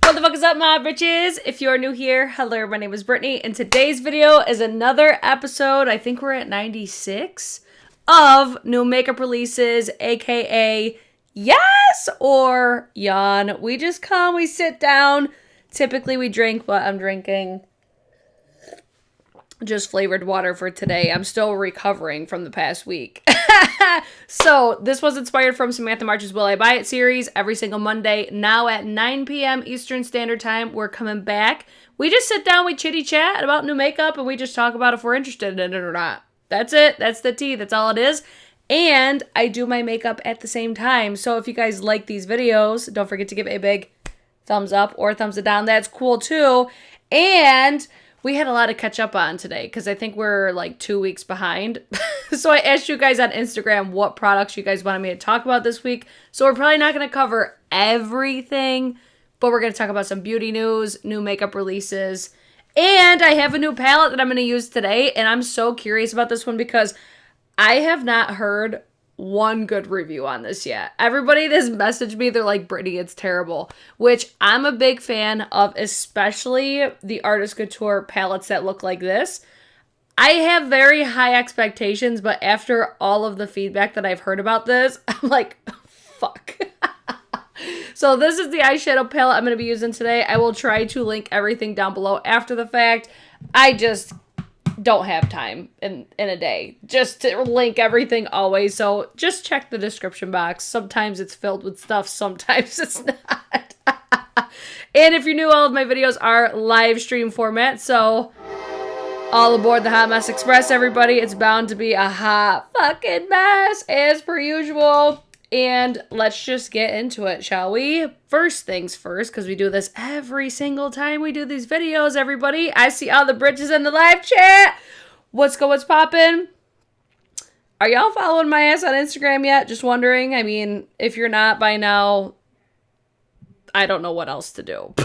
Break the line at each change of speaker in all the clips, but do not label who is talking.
What the fuck is up, my bitches? If you're new here, hello, my name is Brittany, and today's video is another episode, I think we're at 96, of new makeup releases, aka Yes or Yawn. We just come, we sit down, typically we drink, but I'm drinking just flavored water for today. I'm still recovering from the past week. So this was inspired from Samantha March's Will I Buy It series every single Monday. Now at 9 p.m. Eastern Standard Time, we're coming back. We just sit down, we chitty chat about new makeup, and we just talk about if we're interested in it or not. That's it. That's the tea. That's all it is. And I do my makeup at the same time. So if you guys like these videos, don't forget to give a big thumbs up or thumbs it down. That's cool too. And we had a lot to catch up on today because I think we're like 2 weeks behind. So I asked you guys on Instagram what products you guys wanted me to talk about this week. So we're probably not going to cover everything, but we're going to talk about some beauty news, new makeup releases, and I have a new palette that I'm going to use today. And I'm so curious about this one because I have not heard one good review on this yet. Everybody that's messaged me, they're like, Brittany, it's terrible, which I'm a big fan of, especially the Artist Couture palettes that look like this. I have very high expectations, but after all of the feedback that I've heard about this, I'm like, fuck. So this is the eyeshadow palette I'm going to be using today. I will try to link everything down below after the fact. I just don't have time in a day just to link everything always. So just check the description box. Sometimes it's filled with stuff. Sometimes it's not. And if you're new, all of my videos are live stream format. So all aboard the Hot Mess Express, everybody. It's bound to be a hot fucking mess as per usual. And let's just get into it, shall we? First things first, because we do this every single time we do these videos, everybody. I see all the britches in the live chat. What's poppin'? Are y'all following my ass on Instagram yet? Just wondering. I mean, if you're not by now, I don't know what else to do.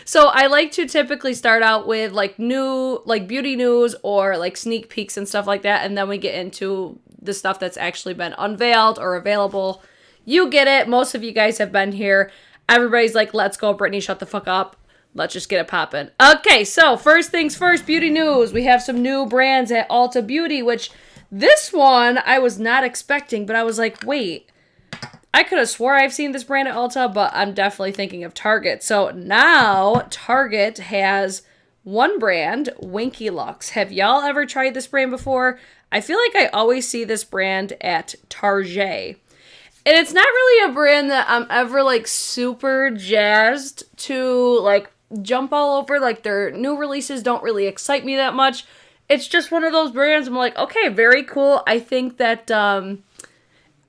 So I like to typically start out with like new, like beauty news or like sneak peeks and stuff like that. And then we get into the stuff that's actually been unveiled or available. You get it. Most of you guys have been here. Everybody's like, let's go, Brittany, shut the fuck up. Let's just get it poppin'. Okay, so first things first, beauty news. We have some new brands at Ulta Beauty, which this one I was not expecting, but I was like, wait, I could have swore I've seen this brand at Ulta, but I'm definitely thinking of Target. So now Target has one brand, Winky Lux. Have y'all ever tried this brand before? I feel like I always see this brand at Target. And it's not really a brand that I'm ever like super jazzed to like jump all over. Like their new releases don't really excite me that much. It's just one of those brands I'm like, okay, very cool. I think that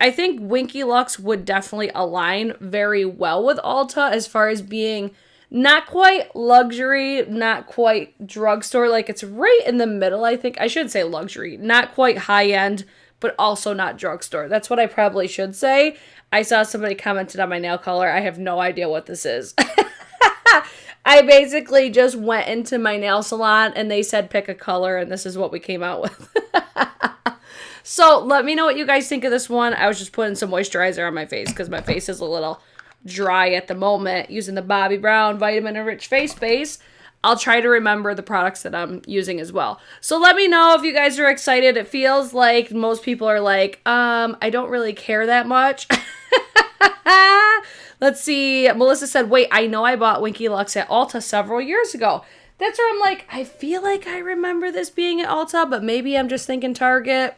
I think Winky Lux would definitely align very well with Ulta as far as being not quite luxury, not quite drugstore. Like it's right in the middle, I think. I should say luxury. Not quite high-end, but also not drugstore. That's what I probably should say. I saw somebody commented on my nail color. I have no idea what this is. I basically just went into my nail salon and they said pick a color and this is what we came out with. So let me know what you guys think of this one. I was just putting some moisturizer on my face because my face is a little dry at the moment using the Bobbi Brown Vitamin Enriched Face Base. I'll try to remember the products that I'm using as well. So let me know if you guys are excited. It feels like most people are like, I don't really care that much. Let's see. Melissa said, wait, I know I bought Winky Lux at Ulta several years ago. That's where I'm like, I feel like I remember this being at Ulta, but maybe I'm just thinking Target.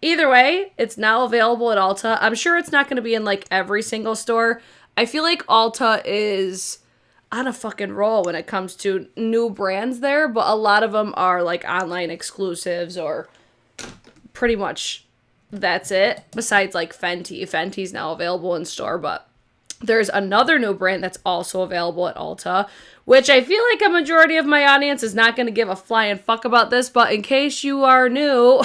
Either way, it's now available at Ulta. I'm sure it's not going to be in like every single store. I feel like Ulta is on a fucking roll when it comes to new brands there, but a lot of them are like online exclusives or pretty much that's it. Besides like Fenty. Fenty's now available in store, but there's another new brand that's also available at Ulta, which I feel like a majority of my audience is not going to give a flying fuck about this, but in case you are new,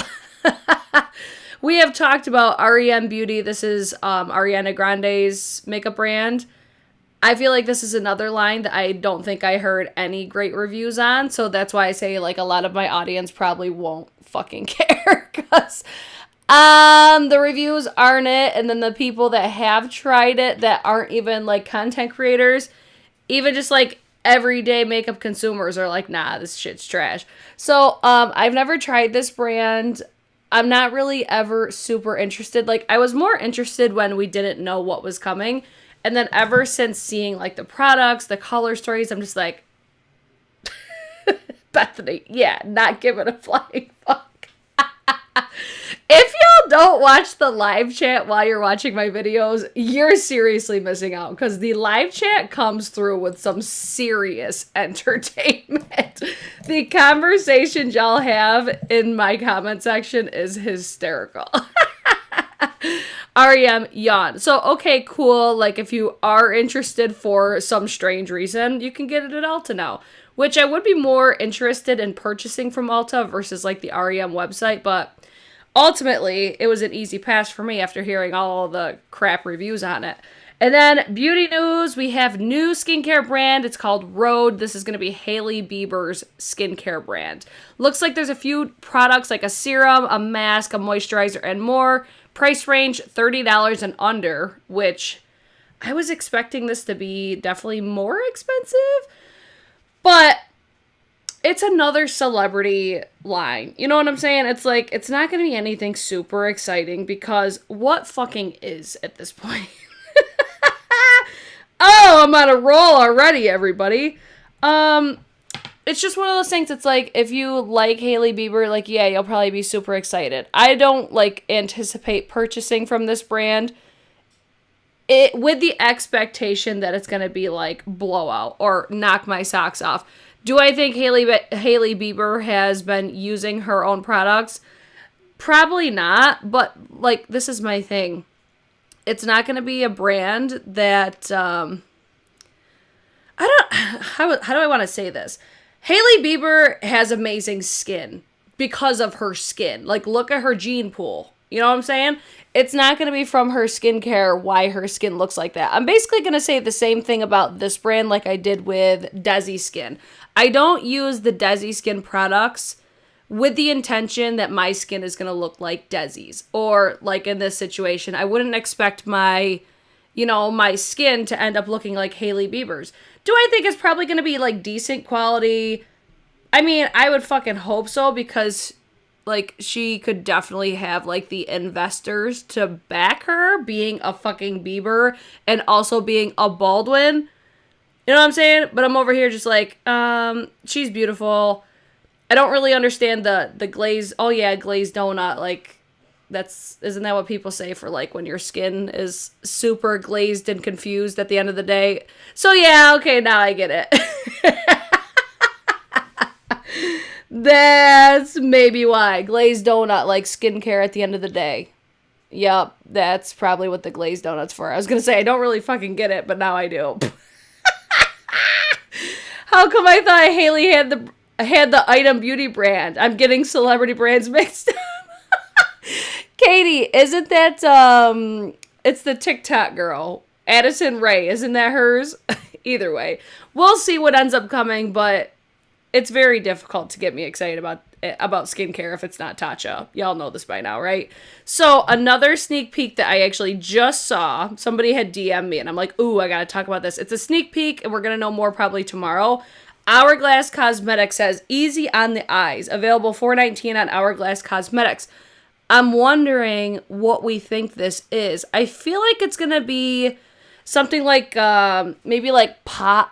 we have talked about Rem Beauty. This is Ariana Grande's makeup brand. I feel like this is another line that I don't think I heard any great reviews on. So that's why I say like a lot of my audience probably won't fucking care because The reviews aren't it, and then the people that have tried it that aren't even like content creators, even just like everyday makeup consumers are like, nah, this shit's trash. So, I've never tried this brand. I'm not really ever super interested. Like, I was more interested when we didn't know what was coming. And then ever since seeing like the products, the color stories, I'm just like, Bethany, yeah, not giving a flying fuck. If y'all don't watch the live chat while you're watching my videos, you're seriously missing out, because the live chat comes through with some serious entertainment. The conversations y'all have in my comment section is hysterical. REM, Yawn. So, okay, cool. Like, if you are interested for some strange reason, you can get it at Ulta now. Which I would be more interested in purchasing from Ulta versus, like, the REM website. But ultimately, it was an easy pass for me after hearing all the crap reviews on it. And then, beauty news. We have new skincare brand. It's called Rhode. This is going to be Hailey Bieber's skincare brand. Looks like there's a few products, like a serum, a mask, a moisturizer, and more. Price range $30 and under, which I was expecting this to be definitely more expensive. But it's another celebrity line. You know what I'm saying? It's like, it's not going to be anything super exciting, because what fucking is at this point? Oh, I'm on a roll already, everybody. It's just one of those things. It's like, if you like Hailey Bieber, like, yeah, you'll probably be super excited. I don't, like, anticipate purchasing from this brand with the expectation that it's going to be, like, blowout or knock my socks off. Do I think Hailey Bieber has been using her own products? Probably not, but, like, this is my thing. It's not going to be a brand that, how do I want to say this? Hailey Bieber has amazing skin because of her skin. Like, look at her gene pool. You know what I'm saying? It's not going to be from her skincare why her skin looks like that. I'm basically going to say the same thing about this brand like I did with Desi Skin. I don't use the Desi Skin products with the intention that my skin is going to look like Desi's. Or, like in this situation, I wouldn't expect my skin to end up looking like Hailey Bieber's. Do I think it's probably going to be, like, decent quality? I mean, I would fucking hope so, because, like, she could definitely have, like, the investors to back her being a fucking Bieber and also being a Baldwin. You know what I'm saying? But I'm over here just like, she's beautiful. I don't really understand the glaze. Oh, yeah, glazed donut, like... Isn't that what people say for, like, when your skin is super glazed and confused at the end of the day? So, yeah, okay, now I get it. That's maybe why. Glazed donut, like skincare at the end of the day. Yup, that's probably what the glazed donut's for. I was gonna say, I don't really fucking get it, but now I do. How come I thought Hailey had the Item Beauty brand? I'm getting celebrity brands mixed up. Katie, isn't that, it's the TikTok girl, Addison Rae, isn't that hers? Either way, we'll see what ends up coming, but it's very difficult to get me excited about skincare if it's not Tatcha. Y'all know this by now, right? So, another sneak peek that I actually just saw, somebody had DM'd me, and I'm like, ooh, I gotta talk about this. It's a sneak peek, and we're gonna know more probably tomorrow. Hourglass Cosmetics says, easy on the eyes, available $4.19 on Hourglass Cosmetics. I'm wondering what we think this is. I feel like it's going to be something like, maybe like pot,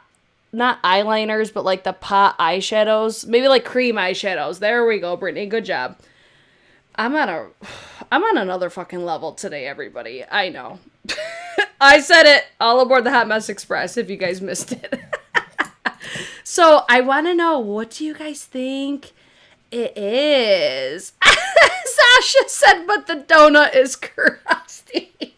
not eyeliners, but like the pot eyeshadows. Maybe like cream eyeshadows. There we go, Brittany. Good job. I'm on another fucking level today, everybody. I know. I said it all aboard the Hot Mess Express, if you guys missed it. So, I want to know, what do you guys think it is? Sasha said, but the donut is crusty.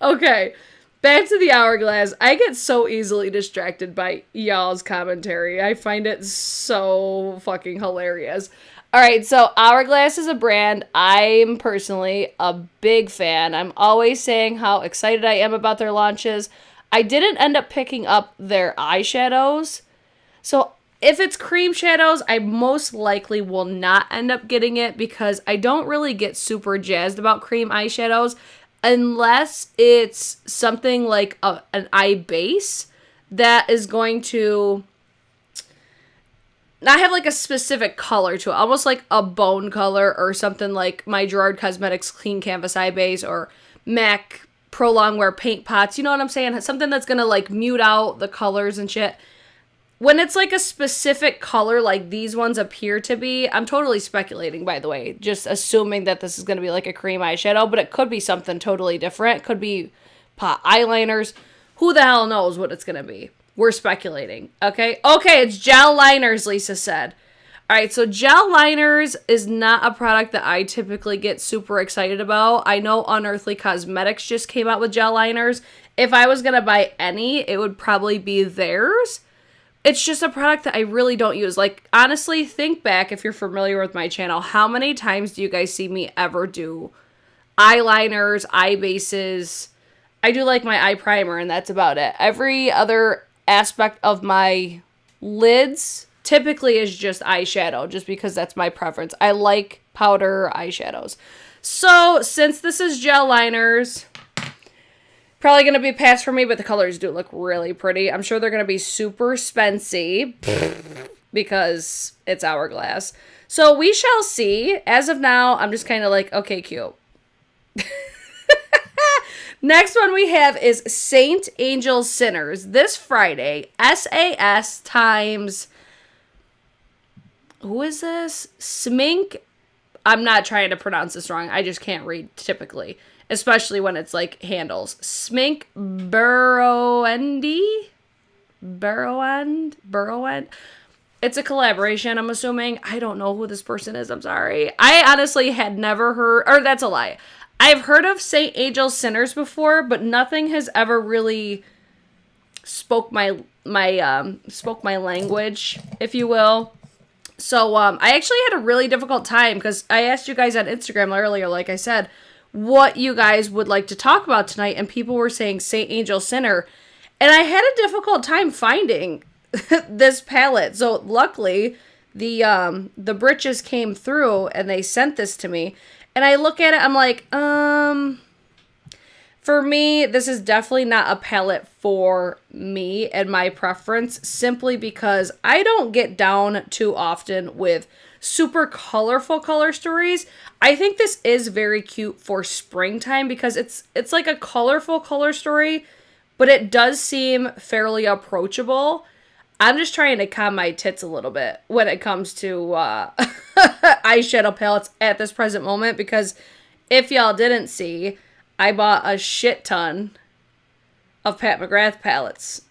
Okay, back to the Hourglass. I get so easily distracted by y'all's commentary. I find it so fucking hilarious. Alright, so Hourglass is a brand I'm personally a big fan. I'm always saying how excited I am about their launches. I didn't end up picking up their eyeshadows. So If it's cream shadows, I most likely will not end up getting it because I don't really get super jazzed about cream eyeshadows unless it's something like an eye base that is going to not have like a specific color to it, almost like a bone color or something like my Gerard Cosmetics Clean Canvas Eye Base or MAC Pro Longwear Paint Pots. You know what I'm saying? Something that's going to like mute out the colors and shit. When it's like a specific color like these ones appear to be, I'm totally speculating, by the way, just assuming that this is going to be like a cream eyeshadow, but it could be something totally different. It could be pot eyeliners. Who the hell knows what it's going to be? We're speculating, okay? Okay, it's gel liners, Lisa said. All right, so gel liners is not a product that I typically get super excited about. I know Unearthly Cosmetics just came out with gel liners. If I was going to buy any, it would probably be theirs. It's just a product that I really don't use. Like, honestly, think back, if you're familiar with my channel, how many times do you guys see me ever do eyeliners, eye bases? I do like my eye primer, and that's about it. Every other aspect of my lids typically is just eyeshadow, just because that's my preference. I like powder eyeshadows. So, since this is gel liners, probably going to be a pass for me, but the colors do look really pretty. I'm sure they're going to be super spency because it's Hourglass. So we shall see. As of now, I'm just kind of like, okay, cute. Next one we have is Saint Angel Sinners. This Friday, SAS times, who is this? Smink. I'm not trying to pronounce this wrong. I just can't read typically. Especially when it's like handles. Smink Burrowend. It's a collaboration, I'm assuming. I don't know who this person is. I'm sorry. I honestly had never heard, or that's a lie. I've heard of Saint Angel Sinners before, but nothing has ever really spoke my language, if you will. So I actually had a really difficult time because I asked you guys on Instagram earlier, like I said, what you guys would like to talk about tonight, and people were saying Saint Angel Sinner, and I had a difficult time finding this palette. So luckily, the BRIT just came through, and they sent this to me, and I look at it, I'm like, for me, this is definitely not a palette for me and my preference, simply because I don't get down too often with super colorful color stories. I think this is very cute for springtime because it's like a colorful color story, but it does seem fairly approachable. I'm just trying to calm my tits a little bit when it comes to eyeshadow palettes at this present moment, because if y'all didn't see, I bought a shit ton of Pat McGrath palettes.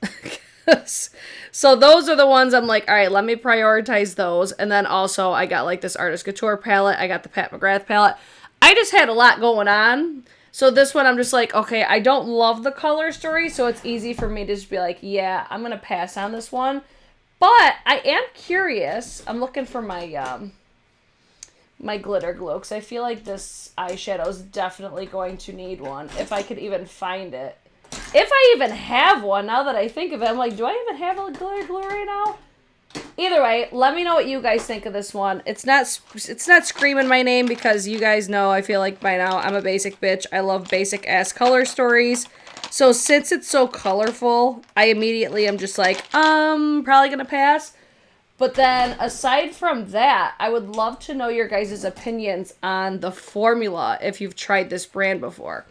So those are the ones I'm like, all right, let me prioritize those. And then also I got like this Artist Couture palette. I got the Pat McGrath palette. I just had a lot going on. So this one I'm just like, okay, I don't love the color story, so it's easy for me to just be like, yeah, I'm going to pass on this one. But I am curious. I'm looking for my my glitter glue, because I feel like this eyeshadow is definitely going to need one if I could even find it. If I even have one, now that I think of it, I'm like, do I even have a glitter glue right now? Either way, let me know what you guys think of this one. It's not screaming my name, because you guys know, I feel like by now, I'm a basic bitch. I love basic-ass color stories. So since it's so colorful, I immediately am just like, probably gonna pass. But then, aside from that, I would love to know your guys' opinions on the formula, if you've tried this brand before.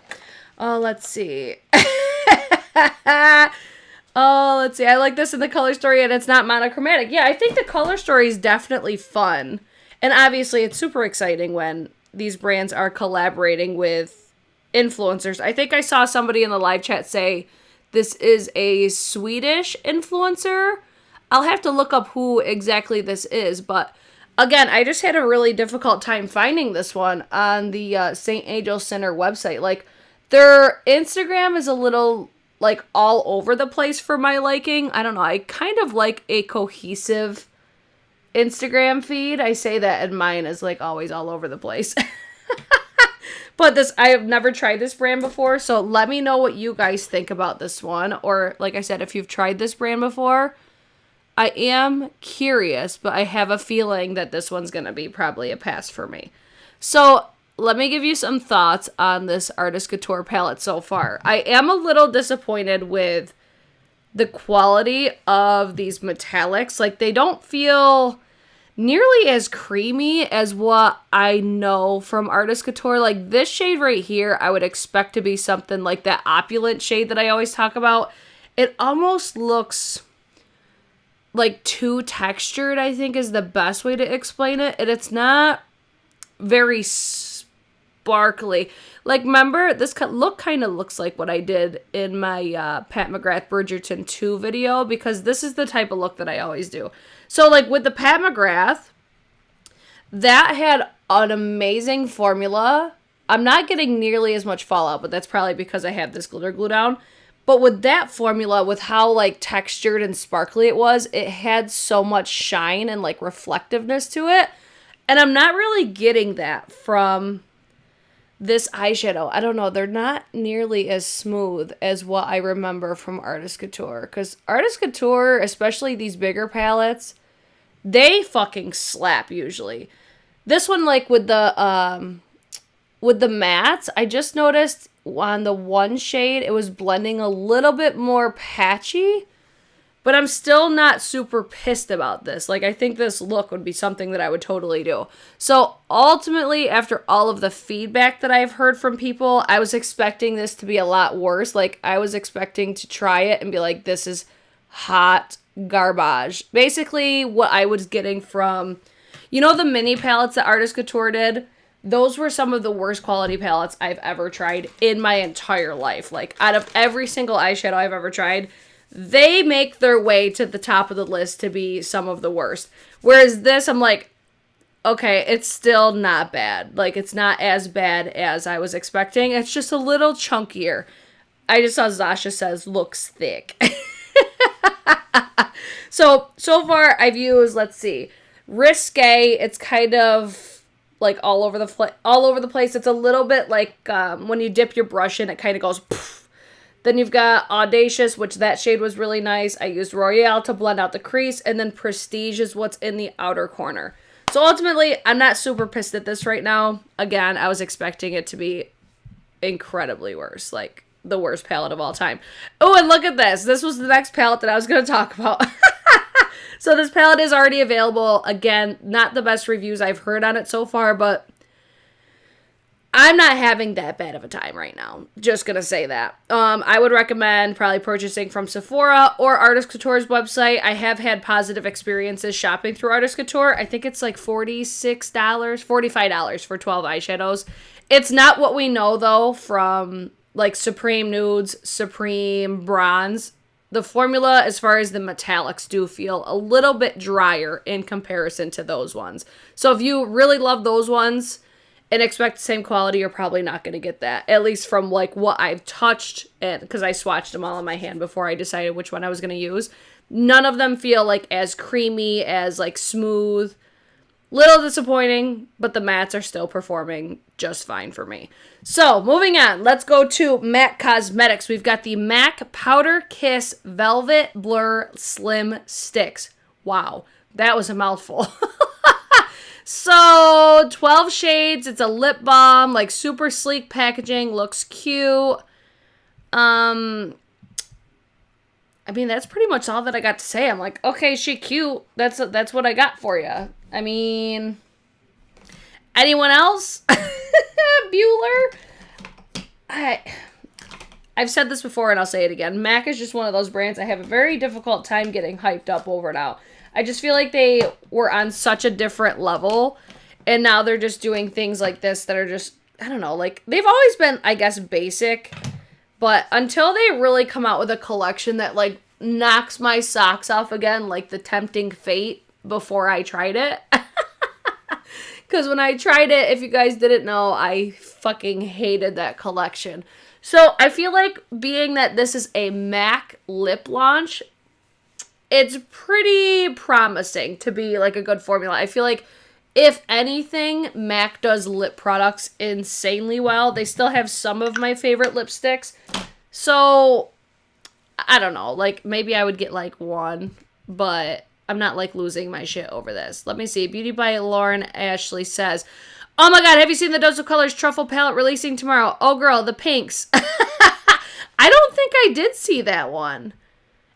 Oh, let's see. Oh, let's see. I like this in the color story, and it's not monochromatic. Yeah, I think the color story is definitely fun. And obviously, it's super exciting when these brands are collaborating with influencers. I think I saw somebody in the live chat say this is a Swedish influencer. I'll have to look up who exactly this is, but again, I just had a really difficult time finding this one on the St. Angel Center website. Like, their Instagram is a little, like, all over the place for my liking. I don't know. I kind of like a cohesive Instagram feed. I say that, and mine is, like, always all over the place. But I have never tried this brand before, so let me know what you guys think about this one. Or, like I said, if you've tried this brand before, I am curious, but I have a feeling that this one's going to be probably a pass for me. So let me give you some thoughts on this Artist Couture palette so far. I am a little disappointed with the quality of these metallics. Like, they don't feel nearly as creamy as what I know from Artist Couture. Like, this shade right here, I would expect to be something like that opulent shade that I always talk about. It almost looks like too textured, I think is the best way to explain it. And it's not very sparkly. Like, remember, this look kind of looks like what I did in my Pat McGrath Bridgerton 2 video, because this is the type of look that I always do. So, like, with the Pat McGrath, that had an amazing formula. I'm not getting nearly as much fallout, but that's probably because I have this glitter glue down. But with that formula, with how, like, textured and sparkly it was, it had so much shine and, like, reflectiveness to it. And I'm not really getting that from this eyeshadow. I don't know. They're not nearly as smooth as what I remember from Artist Couture. Because Artist Couture, especially these bigger palettes, they fucking slap usually. This one, like, with the mattes, I just noticed on the one shade, it was blending a little bit more patchy, but I'm still not super pissed about this. Like, I think this look would be something that I would totally do. So ultimately, after all of the feedback that I've heard from people, I was expecting this to be a lot worse. Like, I was expecting to try it and be like, this is hot garbage. Basically, what I was getting from, you know, the mini palettes that Artist Couture did? Those were some of the worst quality palettes I've ever tried in my entire life. Like, out of every single eyeshadow I've ever tried, they make their way to the top of the list to be some of the worst. Whereas this, I'm like, okay, it's still not bad. Like, it's not as bad as I was expecting. It's just a little chunkier. I just saw Zasha says, looks thick. So far I've used, let's see, Risque. It's kind of like all over the place. It's a little bit like when you dip your brush in, it kind of goes poof. Then you've got Audacious, which that shade was really nice. I used Royale to blend out the crease, and then Prestige is what's in the outer corner. So ultimately, I'm not super pissed at this right now. Again, I was expecting it to be incredibly worse, like the worst palette of all time. Oh, and look at this. This was the next palette that I was going to talk about. So this palette is already available. Again, not the best reviews I've heard on it so far, but I'm not having that bad of a time right now. Just going to say that. I would recommend probably purchasing from Sephora or Artist Couture's website. I have had positive experiences shopping through Artist Couture. I think it's like $46, $45 for 12 eyeshadows. It's not what we know, though, from like Supreme Nudes, Supreme Bronze. The formula, as far as the metallics, do feel a little bit drier in comparison to those ones. So if you really love those ones and expect the same quality, you're probably not going to get that. At least from like what I've touched, and because I swatched them all in my hand before I decided which one I was going to use. None of them feel like as creamy, as like smooth. Little disappointing, but the mattes are still performing just fine for me. So, moving on. Let's go to MAC Cosmetics. We've got the MAC Powder Kiss Velvet Blur Slim Sticks. Wow, that was a mouthful. So, 12 shades. It's a lip balm, like super sleek packaging. Looks cute. I mean, that's pretty much all that I got to say. I'm like, okay, she cute. That's what I got for you. I mean, anyone else? Bueller? I've said this before and I'll say it again. MAC is just one of those brands I have a very difficult time getting hyped up over now. I just feel like they were on such a different level, and now they're just doing things like this that are just, I don't know, like, they've always been, I guess, basic, but until they really come out with a collection that, like, knocks my socks off again, like the Tempting Fate before I tried it. Because when I tried it, if you guys didn't know, I fucking hated that collection. So I feel like, being that this is a MAC lip launch, it's pretty promising to be like a good formula. I feel like, if anything, MAC does lip products insanely well. They still have some of my favorite lipsticks. So, I don't know. Like, maybe I would get like one but I'm not like losing my shit over this. Let me see. Beauty by Lauren Ashley says, oh my god, have you seen the Dose of Colors Truffle palette releasing tomorrow? Oh girl, the pinks. I don't think I did see that one.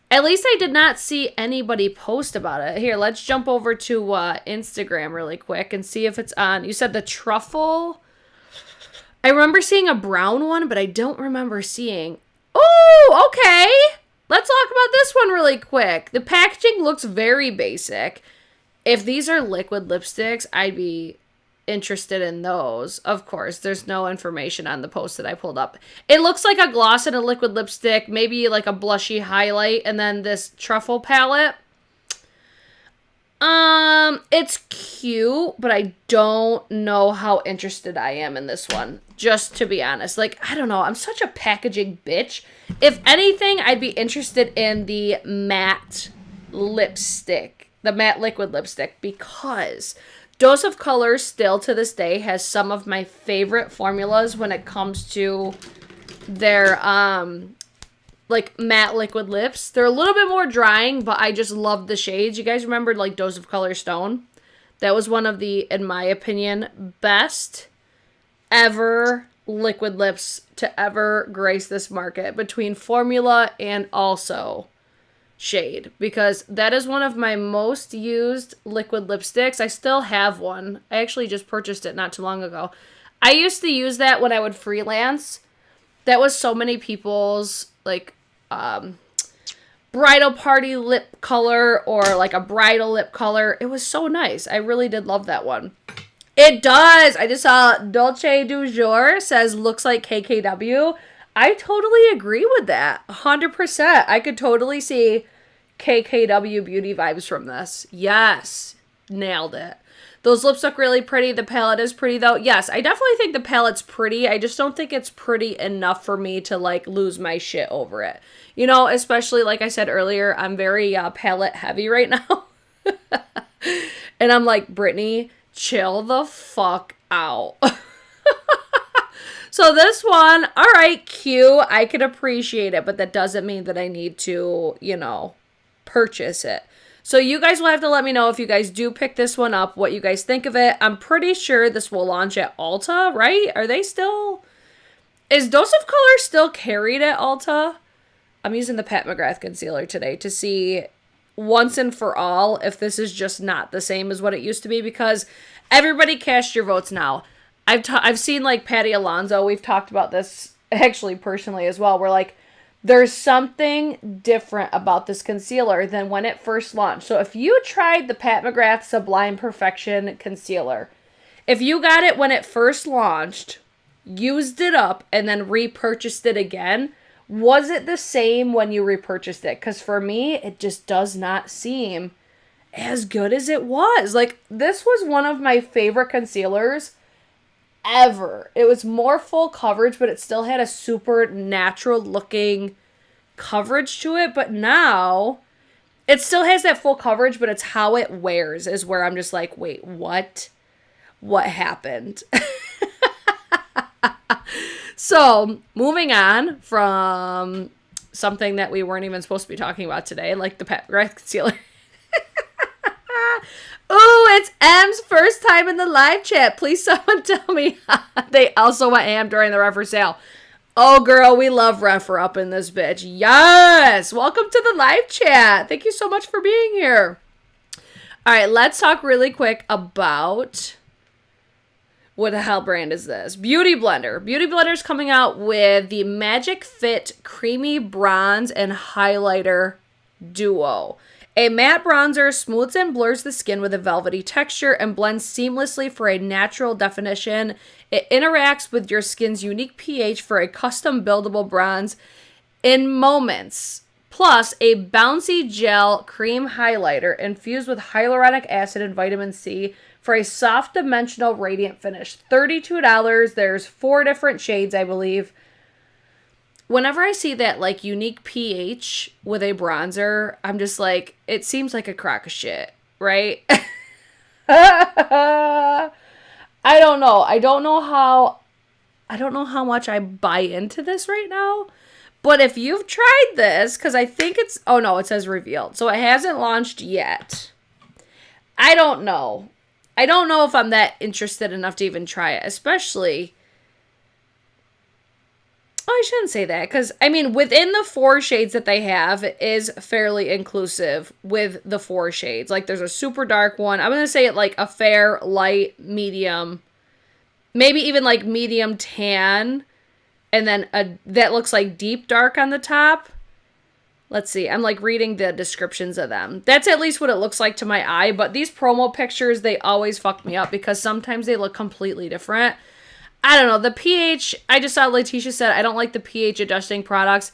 At least I did not see anybody post about it. Here, let's jump over to Instagram really quick and see if it's on. You said the truffle? I remember seeing a brown one, but I don't remember seeing. Oh, okay. Let's talk about this one really quick. The packaging looks very basic. If these are liquid lipsticks, I'd be interested in those. Of course, there's no information on the post that I pulled up. It looks like a gloss and a liquid lipstick, maybe like a blushy highlight, and then this truffle palette. It's cute, but I don't know how interested I am in this one, just to be honest. Like, I don't know, I'm such a packaging bitch. If anything, I'd be interested in the matte lipstick, the matte liquid lipstick, because Dose of Colors still to this day has some of my favorite formulas when it comes to their like matte liquid lips. They're a little bit more drying, but I just love the shades. You guys remember like Dose of Color Stone? That was one of the, in my opinion, best ever liquid lips to ever grace this market between formula and also shade, because that is one of my most used liquid lipsticks. I still have one. I actually just purchased it not too long ago. I used to use that when I would freelance. That was so many people's like bridal party lip color or like a bridal lip color. It was so nice. I really did love that one. It does. I just saw Dolce du Jour says looks like KKW. I totally agree with that. 100%. I could totally see KKW beauty vibes from this. Yes. Nailed it. Those lips look really pretty. The palette is pretty though. Yes, I definitely think the palette's pretty. I just don't think it's pretty enough for me to like lose my shit over it. You know, especially like I said earlier, I'm very palette heavy right now. And I'm like, Brittany, chill the fuck out. So this one, all right, cute. I could appreciate it, but that doesn't mean that I need to, you know, purchase it. So you guys will have to let me know if you guys do pick this one up, what you guys think of it. I'm pretty sure this will launch at Ulta, right? Are they still... Is Dose of Color still carried at Ulta? I'm using the Pat McGrath concealer today to see once and for all if this is just not the same as what it used to be, because everybody cast your votes now. I've seen like Patty Alonso. We've talked about this actually personally as well. We're like, there's something different about this concealer than when it first launched. So if you tried the Pat McGrath Sublime Perfection concealer, if you got it when it first launched, used it up, and then repurchased it again, was it the same when you repurchased it? Because for me, it just does not seem as good as it was. Like, this was one of my favorite concealers ever. It was more full coverage, but it still had a super natural looking coverage to it. But now it still has that full coverage, but it's how it wears is where I'm just like, wait, what happened? So moving on from something that we weren't even supposed to be talking about today, like the Pat McGrath concealer. Ooh, it's M's first time in the live chat. Please someone tell me they also went ham during the Refer sale. Oh, girl, we love Refer up in this bitch. Yes! Welcome to the live chat. Thank you so much for being here. All right, let's talk really quick about... What the hell brand is this? Beauty Blender. Beauty Blender's coming out with the Magic Fit Creamy Bronze and Highlighter Duo. A matte bronzer smooths and blurs the skin with a velvety texture and blends seamlessly for a natural definition. It interacts with your skin's unique pH for a custom buildable bronze in moments. Plus, a bouncy gel cream highlighter infused with hyaluronic acid and vitamin C for a soft, dimensional, radiant finish. $32. There's 4 different shades, I believe. Whenever I see that, like, unique pH with a bronzer, I'm just like, it seems like a crock of shit, right? I don't know. I don't know how much I buy into this right now. But if you've tried this, because I think it's, oh no, it says revealed. So it hasn't launched yet. I don't know. I don't know if I'm that interested enough to even try it, especially, oh, I shouldn't say that, because, I mean, within the 4 shades that they have, it is fairly inclusive with the 4 shades. Like, there's a super dark one. I'm going to say it like a fair, light, medium, maybe even like medium tan, and then that looks like deep dark on the top. Let's see. I'm like reading the descriptions of them. That's at least what it looks like to my eye, but these promo pictures, they always fuck me up because sometimes they look completely different. I don't know. The pH, I just saw Letitia said, I don't like the pH adjusting products.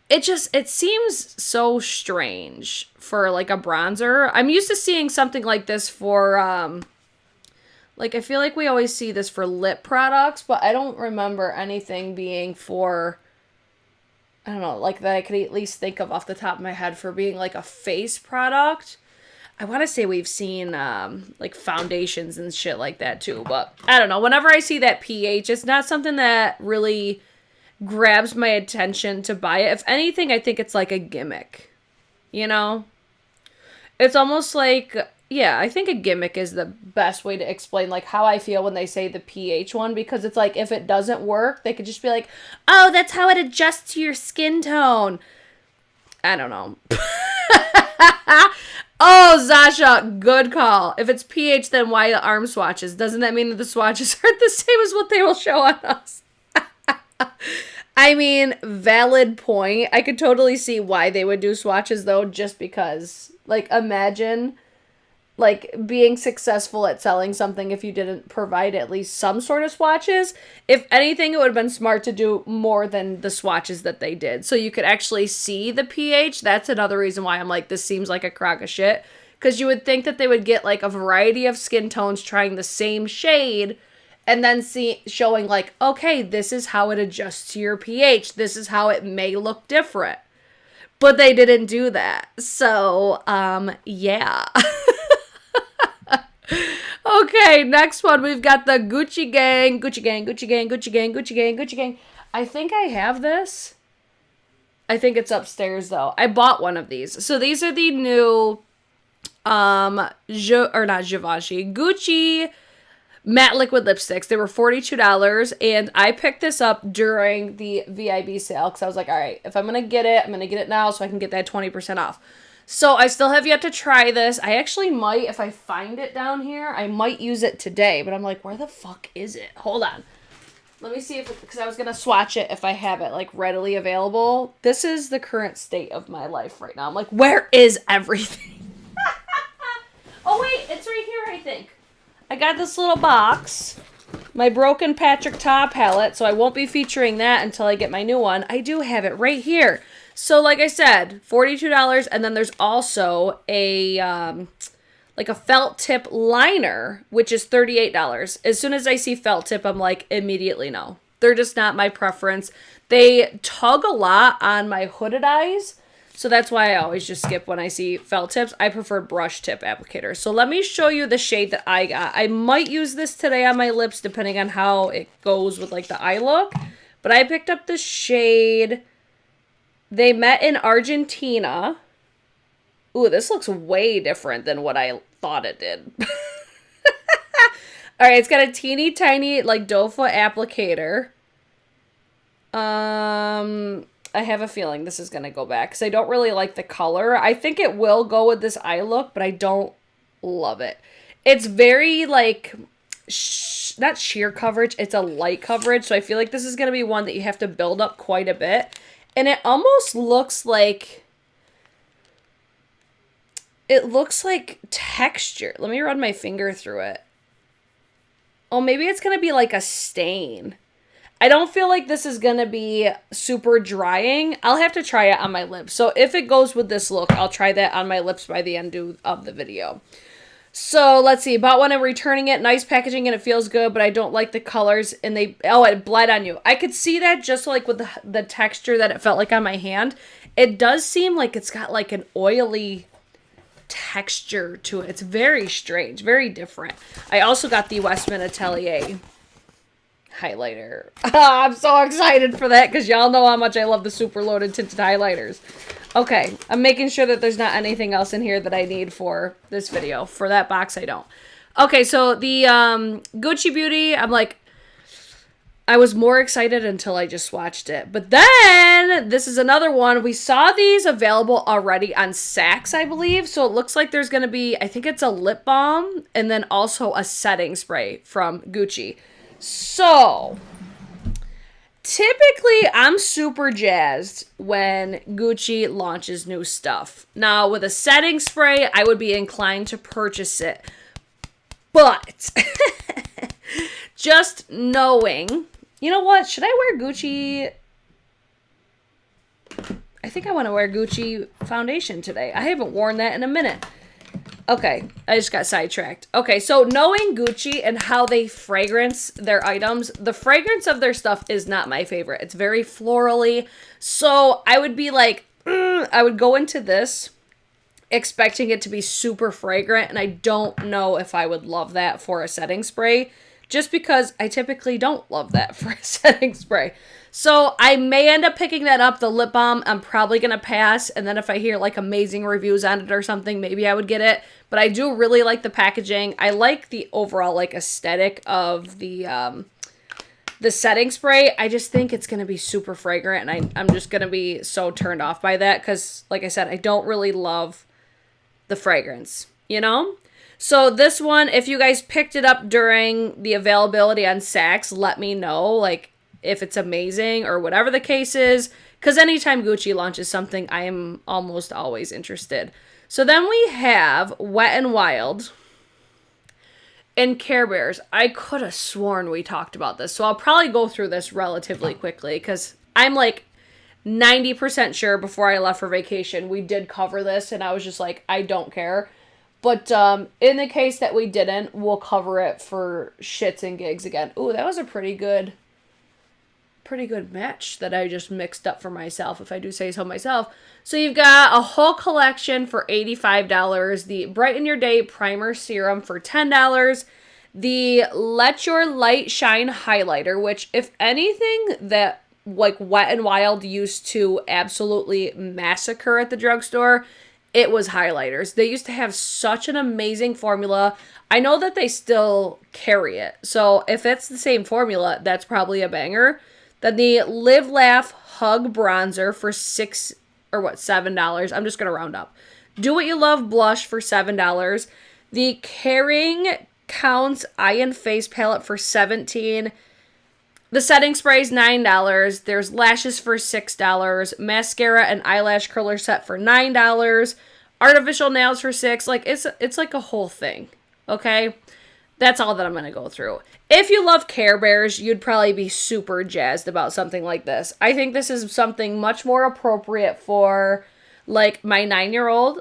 It seems so strange for like a bronzer. I'm used to seeing something like this for, like, I feel like we always see this for lip products, but I don't remember anything being for, I don't know, like that I could at least think of off the top of my head for being like a face product. I want to say we've seen like foundations and shit like that too, but I don't know. Whenever I see that pH, it's not something that really grabs my attention to buy it. If anything, I think it's like a gimmick, you know? It's almost like, yeah, I think a gimmick is the best way to explain like how I feel when they say the pH one, because it's like if it doesn't work, they could just be like, oh, that's how it adjusts to your skin tone. I don't know. Oh, Zasha, good call. If it's pH, then why the arm swatches? Doesn't that mean that the swatches aren't the same as what they will show on us? I mean, valid point. I could totally see why they would do swatches, though, just because. Like, imagine, like, being successful at selling something if you didn't provide at least some sort of swatches. If anything, it would have been smart to do more than the swatches that they did. So you could actually see the pH. That's another reason why I'm like, this seems like a crock of shit. Because you would think that they would get, like, a variety of skin tones trying the same shade and then showing, like, okay, this is how it adjusts to your pH. This is how it may look different. But they didn't do that. So, yeah. Okay, next one. We've got the Gucci Gang. Gucci Gang, Gucci Gang, Gucci Gang, Gucci Gang, Gucci Gang. I think I have this. I think it's upstairs, though. I bought one of these. So these are the new, Gucci matte liquid lipsticks. They were $42, and I picked this up during the VIB sale because I was like, all right, if I'm going to get it, I'm going to get it now so I can get that 20% off. So I still have yet to try this. I actually might, if I find it down here, I might use it today, but I'm like, where the fuck is it? Hold on. Let me see if because I was going to swatch it if I have it like readily available. This is the current state of my life right now. I'm like, where is everything? Oh wait, it's right here, I think. I got this little box, my broken Patrick Ta palette, so I won't be featuring that until I get my new one. I do have it right here. So like I said, $42, and then there's also a like a felt tip liner, which is $38. As soon as I see felt tip, I'm like, immediately no. They're just not my preference. They tug a lot on my hooded eyes, so that's why I always just skip when I see felt tips. I prefer brush tip applicators. So let me show you the shade that I got. I might use this today on my lips depending on how it goes with like the eye look. But I picked up the shade They Met in Argentina. Ooh, this looks way different than what I thought it did. Alright, it's got a teeny tiny like doe foot applicator. I have a feeling this is going to go back because I don't really like the color. I think it will go with this eye look, but I don't love it. It's very, like, not sheer coverage. It's a light coverage, so I feel like this is going to be one that you have to build up quite a bit. And it almost looks like... It looks like texture. Let me run my finger through it. Oh, maybe it's going to be like a stain. I don't feel like this is going to be super drying. I'll have to try it on my lips. So if it goes with this look, I'll try that on my lips by the end of the video. So let's see. Bought one and returning it. Nice packaging and it feels good, but I don't like the colors. And it bled on you. I could see that just like with the texture that it felt like on my hand. It does seem like it's got like an oily texture to it. It's very strange. Very different. I also got the Westman Atelier highlighter. I'm so excited for that because y'all know how much I love the super loaded tinted highlighters. Okay, I'm making sure that there's not anything else in here that I need for this video. For that box, I don't. Okay, so the Gucci Beauty, I'm like, I was more excited until I just swatched it. But then, this is another one. We saw these available already on Saks, I believe. So it looks like there's going to be, I think it's a lip balm and then also a setting spray from Gucci. So, typically, I'm super jazzed when Gucci launches new stuff. Now, with a setting spray, I would be inclined to purchase it. But, just knowing... You know what? Should I wear Gucci? I think I want to wear Gucci foundation today. I haven't worn that in a minute. Okay, I just got sidetracked. Okay, so knowing Gucci and how they fragrance their items, the fragrance of their stuff is not my favorite. It's very florally. So I would be like, I would go into this expecting it to be super fragrant, and I don't know if I would love that for a setting spray. Just because I typically don't love that for a setting spray. So I may end up picking that up. The lip balm, I'm probably going to pass. And then if I hear like amazing reviews on it or something, maybe I would get it. But I do really like the packaging. I like the overall like aesthetic of the setting spray. I just think it's going to be super fragrant. And I'm just going to be so turned off by that. Because like I said, I don't really love the fragrance, you know? So this one, if you guys picked it up during the availability on Saks, let me know, like, if it's amazing or whatever the case is. Because anytime Gucci launches something, I am almost always interested. So then we have Wet n Wild and Care Bears. I could have sworn we talked about this. So I'll probably go through this relatively quickly because I'm like 90% sure before I left for vacation, we did cover this. And I was just like, I don't care. But in the case that we didn't, we'll cover it for shits and gigs again. Ooh, that was a pretty good match that I just mixed up for myself, if I do say so myself. So you've got a whole collection for $85. The Brighten Your Day Primer Serum for $10. The Let Your Light Shine Highlighter, which, if anything, that like Wet n Wild used to absolutely massacre at the drugstore, it was highlighters. They used to have such an amazing formula. I know that they still carry it. So if it's the same formula, that's probably a banger. Then the Live Laugh Hug Bronzer for $7. I'm just going to round up. Do What You Love Blush for $7. The Caring Counts Eye and Face Palette for $17. The setting spray is $9. There's lashes for $6. Mascara and eyelash curler set for $9. Artificial nails for $6. Like, it's like a whole thing. Okay? That's all that I'm going to go through. If you love Care Bears, you'd probably be super jazzed about something like this. I think this is something much more appropriate for, like, my 9-year-old.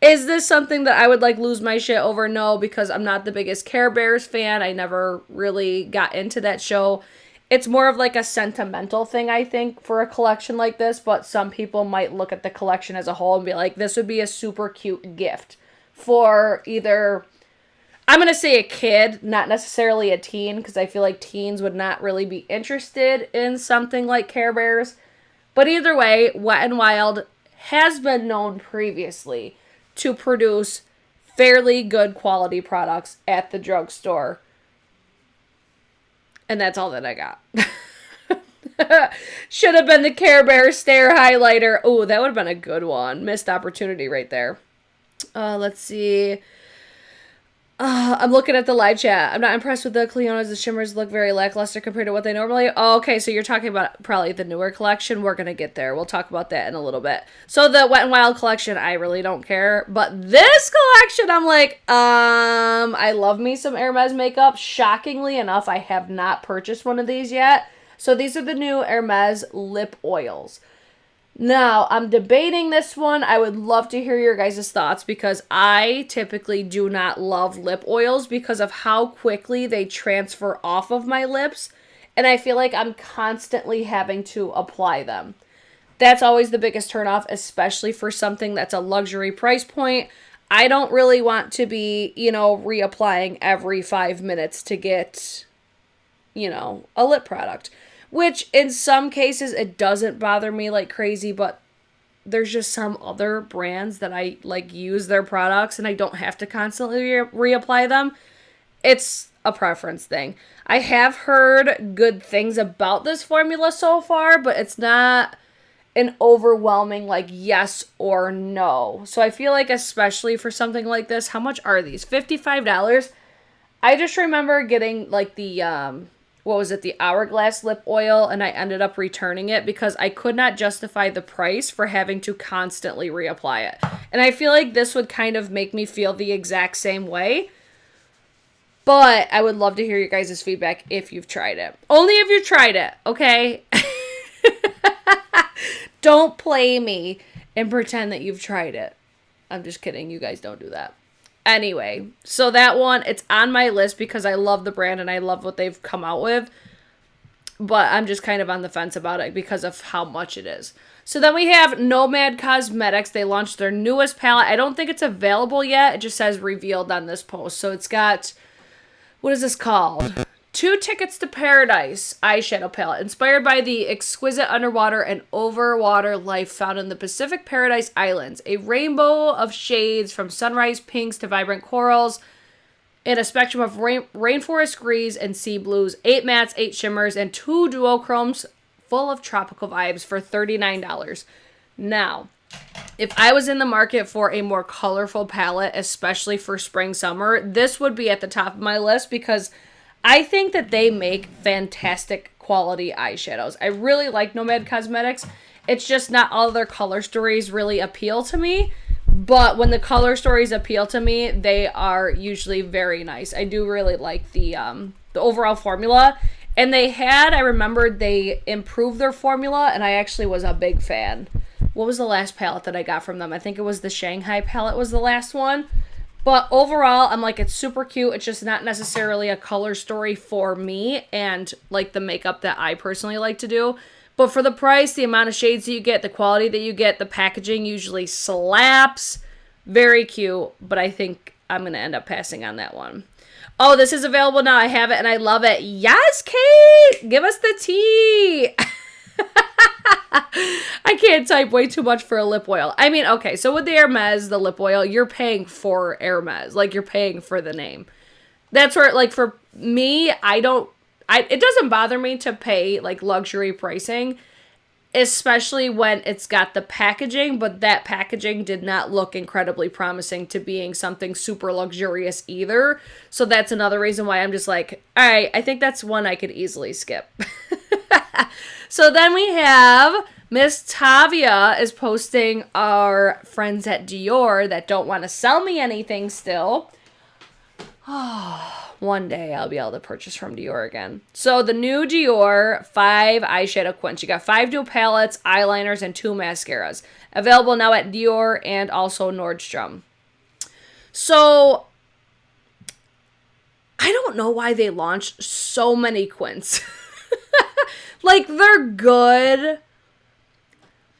Is this something that I would, like, lose my shit over? No, because I'm not the biggest Care Bears fan. I never really got into that show. It's more of, like, a sentimental thing, I think, for a collection like this. But some people might look at the collection as a whole and be like, this would be a super cute gift for either... I'm going to say a kid, not necessarily a teen, because I feel like teens would not really be interested in something like Care Bears. But either way, Wet n Wild has been known previously to produce fairly good quality products at the drugstore. And that's all that I got. Should have been the Care Bears Stare Highlighter. Oh, that would have been a good one. Missed opportunity right there. Let's see. I'm looking at the live chat. I'm not impressed with the Cleonas. The shimmers look very lackluster compared to what they normally... Oh, okay, so you're talking about probably the newer collection. We're going to get there. We'll talk about that in a little bit. So the Wet n Wild collection, I really don't care. But this collection, I'm like, I love me some Hermes makeup. Shockingly enough, I have not purchased one of these yet. So these are the new Hermes Lip Oils. Now, I'm debating this one. I would love to hear your guys' thoughts because I typically do not love lip oils because of how quickly they transfer off of my lips, and I feel like I'm constantly having to apply them. That's always the biggest turnoff, especially for something that's a luxury price point. I don't really want to be, reapplying every 5 minutes to get you know, a lip product. Which, in some cases, it doesn't bother me like crazy, but there's just some other brands that I, like, use their products and I don't have to constantly reapply them. It's a preference thing. I have heard good things about this formula so far, but it's not an overwhelming, like, yes or no. So I feel like, especially for something like this, how much are these? $55? I just remember getting, like, the, what was it, the Hourglass Lip Oil, and I ended up returning it because I could not justify the price for having to constantly reapply it. And I feel like this would kind of make me feel the exact same way. But I would love to hear your guys' feedback if you've tried it. Only if you tried it, okay? Don't play me and pretend that you've tried it. I'm just kidding. You guys don't do that. Anyway, so that one, it's on my list because I love the brand and I love what they've come out with. But I'm just kind of on the fence about it because of how much it is. So then we have Nomad Cosmetics. They launched their newest palette. I don't think it's available yet. It just says revealed on this post. So it's got, what is this called? 2 Tickets to Paradise eyeshadow palette, inspired by the exquisite underwater and overwater life found in the Pacific Paradise Islands. A rainbow of shades from sunrise pinks to vibrant corals, and a spectrum of rainforest greens and sea blues, 8 mattes, 8 shimmers, and 2 duochromes full of tropical vibes for $39. Now, if I was in the market for a more colorful palette, especially for spring, summer, this would be at the top of my list because I think that they make fantastic quality eyeshadows. I really like Nomad Cosmetics. It's just not all their color stories really appeal to me. But when the color stories appeal to me, they are usually very nice. I do really like the overall formula. And I remembered they improved their formula, and I actually was a big fan. What was the last palette that I got from them? I think it was the Shanghai palette was the last one. But overall, I'm like, it's super cute. It's just not necessarily a color story for me and, like, the makeup that I personally like to do. But for the price, the amount of shades that you get, the quality that you get, the packaging usually slaps. Very cute, but I think I'm going to end up passing on that one. Oh, this is available now. I have it and I love it. Yes, Kate! Give us the tea! I can't type way too much for a lip oil. I mean, okay, so with the Hermes, the lip oil, you're paying for Hermes. Like, you're paying for the name. That's where, like, for me, it doesn't bother me to pay, like, luxury pricing, especially when it's got the packaging, but that packaging did not look incredibly promising to being something super luxurious either. So that's another reason why I'm just like, all right, I think that's one I could easily skip. So then we have Miss Tavia is posting our friends at Dior that don't want to sell me anything still. One day I'll be able to purchase from Dior again. So the new Dior 5 eyeshadow quints. You got 5 dual palettes, eyeliners, and 2 mascaras. Available now at Dior and also Nordstrom. So I don't know why they launched so many quints. Like, they're good,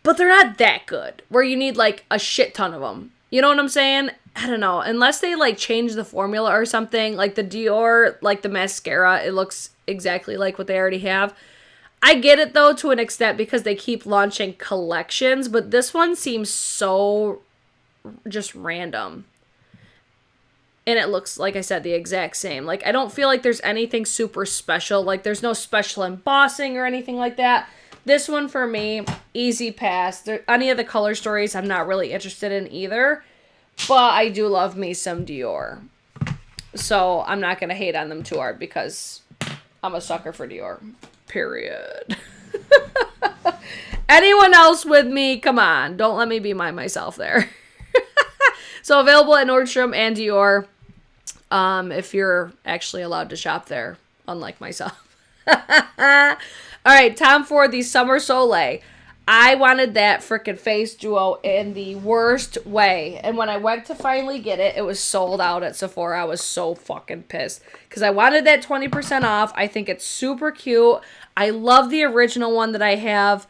but they're not that good, where you need, like, a shit ton of them. You know what I'm saying? I don't know. Unless they, like, change the formula or something. Like, the Dior, like, the mascara, it looks exactly like what they already have. I get it, though, to an extent, because they keep launching collections, but this one seems so just random. And it looks, like I said, the exact same. Like, I don't feel like there's anything super special. Like, there's no special embossing or anything like that. This one, for me, easy pass. Any of the color stories, I'm not really interested in either. But I do love me some Dior. So, I'm not going to hate on them too hard because I'm a sucker for Dior. Period. Anyone else with me? Come on. Don't let me be myself there. So, available at Nordstrom and Dior. If you're actually allowed to shop there, unlike myself. All right, time for the Summer Soleil. I wanted that freaking face duo in the worst way. And when I went to finally get it, it was sold out at Sephora. I was so fucking pissed because I wanted that 20% off. I think it's super cute. I love the original one that I have.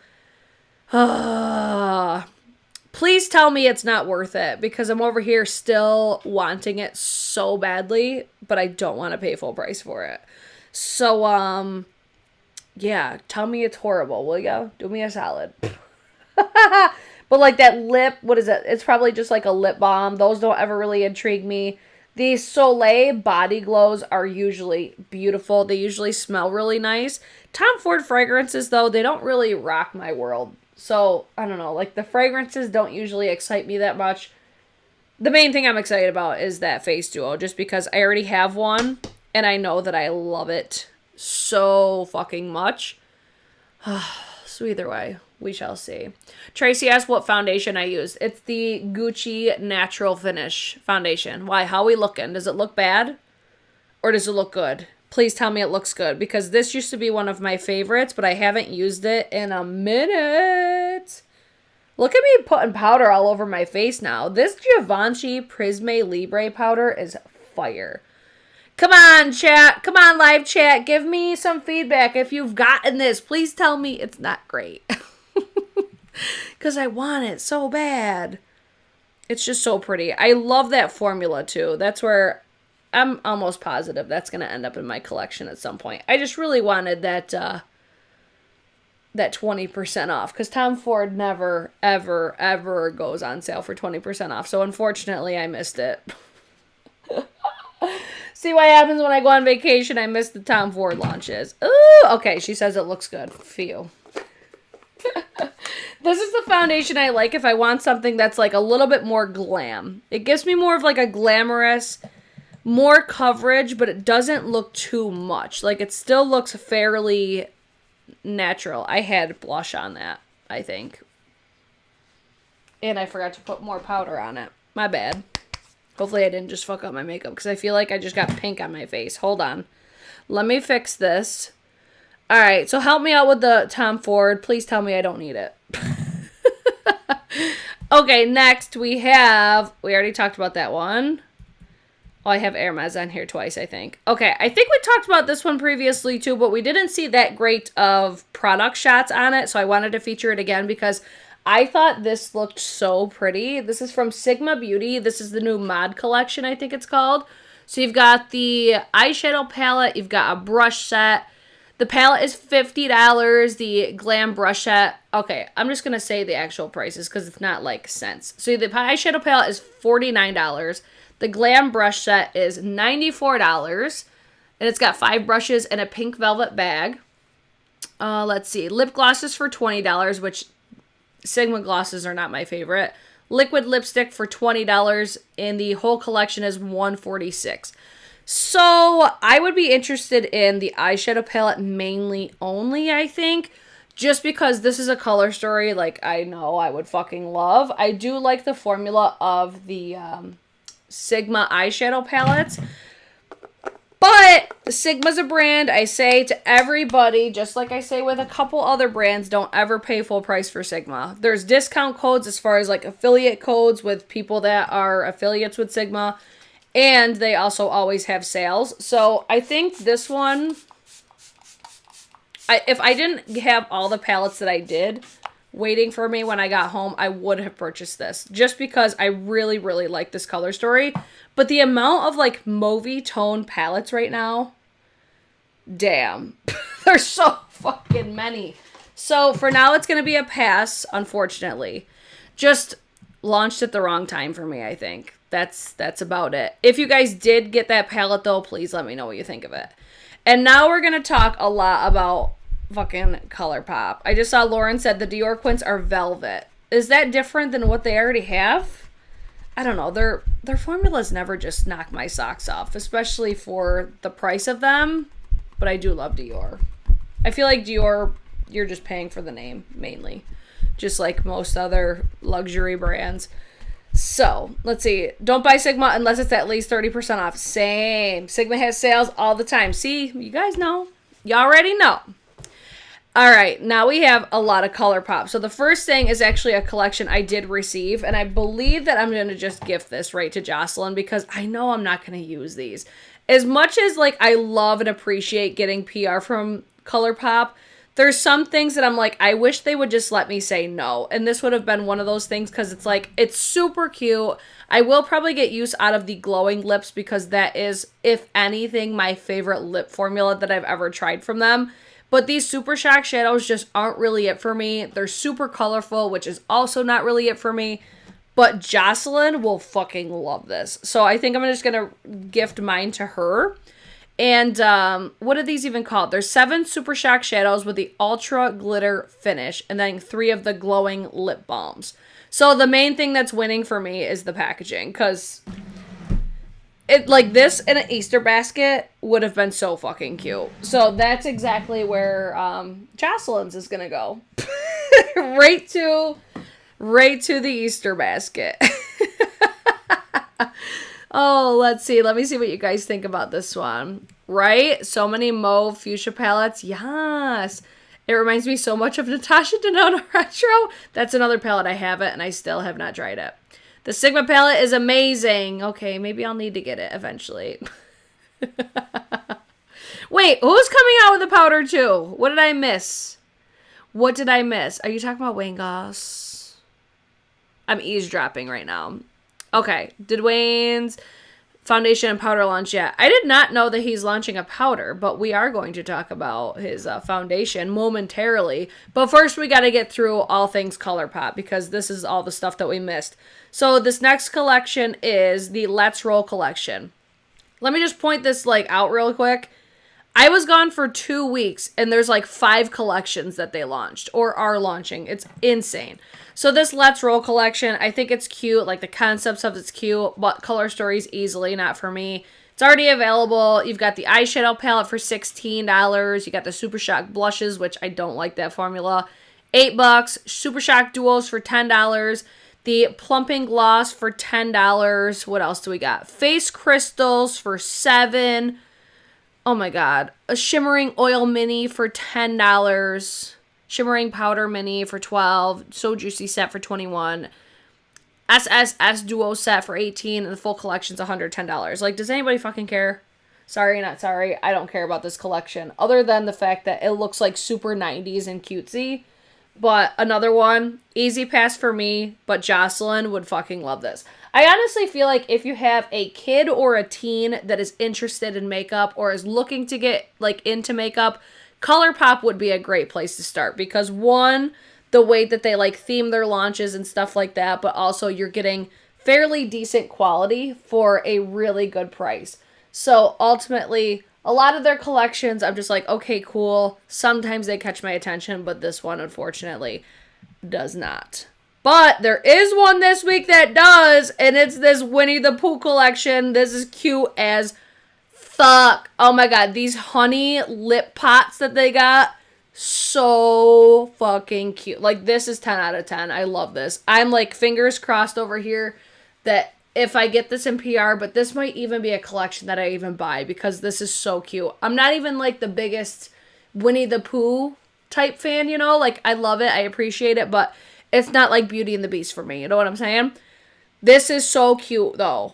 Please tell me it's not worth it because I'm over here still wanting it so badly, but I don't want to pay full price for it. So, yeah, tell me it's horrible, will ya? Do me a solid. But like that lip, what is it? It's probably just like a lip balm. Those don't ever really intrigue me. The Soleil body glows are usually beautiful. They usually smell really nice. Tom Ford fragrances, though, they don't really rock my world. So, I don't know. Like, the fragrances don't usually excite me that much. The main thing I'm excited about is that face duo, just because I already have one, and I know that I love it so fucking much. So either way, we shall see. Tracy asked what foundation I used. It's the Gucci Natural Finish foundation. Why? How we looking? Does it look bad? Or does it look good? Please tell me it looks good. Because this used to be one of my favorites, but I haven't used it in a minute. Look at me putting powder all over my face now. This Givenchy Prisme Libre powder is fire. Come on, chat. Come on, live chat. Give me some feedback if you've gotten this. Please tell me it's not great. Because I want it so bad. It's just so pretty. I love that formula, too. That's where I'm almost positive that's going to end up in my collection at some point. I just really wanted that 20% off. Because Tom Ford never, ever, ever goes on sale for 20% off. So, unfortunately, I missed it. See what happens when I go on vacation. I miss the Tom Ford launches. Ooh, okay. She says it looks good. Phew. This is the foundation I like if I want something that's like a little bit more glam. It gives me more of like a glamorous, more coverage, but it doesn't look too much. Like it still looks fairly natural. I had blush on that, I think. And I forgot to put more powder on it. My bad. Hopefully I didn't just fuck up my makeup because I feel like I just got pink on my face. Hold on. Let me fix this. All right, so help me out with the Tom Ford. Please tell me I don't need it. Okay, next we already talked about that one. Oh, I have Hermes on here twice, I think. Okay, I think we talked about this one previously too, but we didn't see that great of product shots on it, so I wanted to feature it again because I thought this looked so pretty. This is from Sigma Beauty. This is the new Mod collection, I think it's called. So you've got the eyeshadow palette. You've got a brush set. The palette is $50. The glam brush set. Okay, I'm just going to say the actual prices because it's not like cents. So the eyeshadow palette is $49. The glam brush set is $94. And it's got 5 brushes and a pink velvet bag. Let's see. Lip glosses for $20, which Sigma glosses are not my favorite. Liquid lipstick for $20, and the whole collection is $146. So I would be interested in the eyeshadow palette mainly only, I think, just because this is a color story like I know I would fucking love. I do like the formula of the Sigma eyeshadow palettes. But Sigma's a brand, I say to everybody, just like I say with a couple other brands, don't ever pay full price for Sigma. There's discount codes as far as like affiliate codes with people that are affiliates with Sigma. And they also always have sales. So I think this one, if I didn't have all the palettes that I did waiting for me when I got home, I would have purchased this. Just because I really, really like this color story. But the amount of like mauve tone palettes right now, damn. There's so fucking many. So for now, it's going to be a pass, unfortunately. Just launched at the wrong time for me, I think. That's about it. If you guys did get that palette, though, please let me know what you think of it. And now we're going to talk a lot about fucking ColourPop. I just saw Lauren said the Dior Quints are velvet. Is that different than what they already have? I don't know. Their formulas never just knock my socks off, especially for the price of them. But I do love Dior. I feel like Dior, you're just paying for the name, mainly. Just like most other luxury brands. So, let's see. Don't buy Sigma unless it's at least 30% off. Same. Sigma has sales all the time. See, you guys know. You already know. All right, now we have a lot of ColourPop. So the first thing is actually a collection I did receive, and I believe that I'm going to just gift this right to Jocelyn because I know I'm not going to use these. As much as like I love and appreciate getting PR from ColourPop, There's some things that I'm like, I wish they would just let me say no. And this would have been one of those things because it's like, it's super cute. I will probably get use out of the glowing lips because that is, if anything, my favorite lip formula that I've ever tried from them. But these Super Shock shadows just aren't really it for me. They're super colorful, which is also not really it for me. But Jocelyn will fucking love this. So I think I'm just going to gift mine to her. And what are these even called? There's 7 Super Shock shadows with the Ultra Glitter finish. And then 3 of the glowing lip balms. So the main thing that's winning for me is the packaging. Because it, like, this in an Easter basket would have been so fucking cute. So that's exactly where Jocelyn's is going to go. right to the Easter basket. Oh, let's see. Let me see what you guys think about this one. Right? So many mauve fuchsia palettes. Yes. It reminds me so much of Natasha Denona Retro. That's another palette I haven't, and I still have not tried it. The Sigma palette is amazing. Okay, maybe I'll need to get it eventually. Wait, who's coming out with a powder too? What did I miss? What did I miss? Are you talking about Wayne Goss? I'm eavesdropping right now. Okay, did Wayne's foundation and powder launch yet? I did not know that he's launching a powder, but we are going to talk about his foundation momentarily. But first, we got to get through all things ColourPop because this is all the stuff that we missed. So this next collection is the Let's Roll collection. Let me just point this out real quick. I was gone for 2 weeks, and there's 5 collections that they launched or are launching. It's insane. So this Let's Roll collection, I think it's cute. The concepts of it's cute, but color stories easily not for me. It's already available. You've got the eyeshadow palette for $16. You got the Super Shock blushes, which I don't like that formula. $8. Super Shock duos for $10. The plumping gloss for $10. What else do we got? Face crystals for $7. Oh my god. A shimmering oil mini for $10. Shimmering powder mini for $12. So Juicy set for $21. SSS duo set for $18. And the full collection's $110. Does anybody fucking care? Sorry, not sorry. I don't care about this collection. Other than the fact that it looks like super 90s and cutesy. But another one, easy pass for me, but Jocelyn would fucking love this. I honestly feel like if you have a kid or a teen that is interested in makeup or is looking to get into makeup, ColourPop would be a great place to start because one, the way that they theme their launches and stuff like that, but also you're getting fairly decent quality for a really good price. So ultimately, a lot of their collections, I'm just okay, cool. Sometimes they catch my attention, but this one, unfortunately, does not. But there is one this week that does, and it's this Winnie the Pooh collection. This is cute as fuck. Oh my god, these honey lip pots that they got, so fucking cute. This is 10 out of 10. I love this. I'm fingers crossed over here that if I get this in PR, but this might even be a collection that I even buy because this is so cute. I'm not even the biggest Winnie the Pooh type fan, I love it, I appreciate it, but it's not Beauty and the Beast for me, you know what I'm saying? This is so cute though.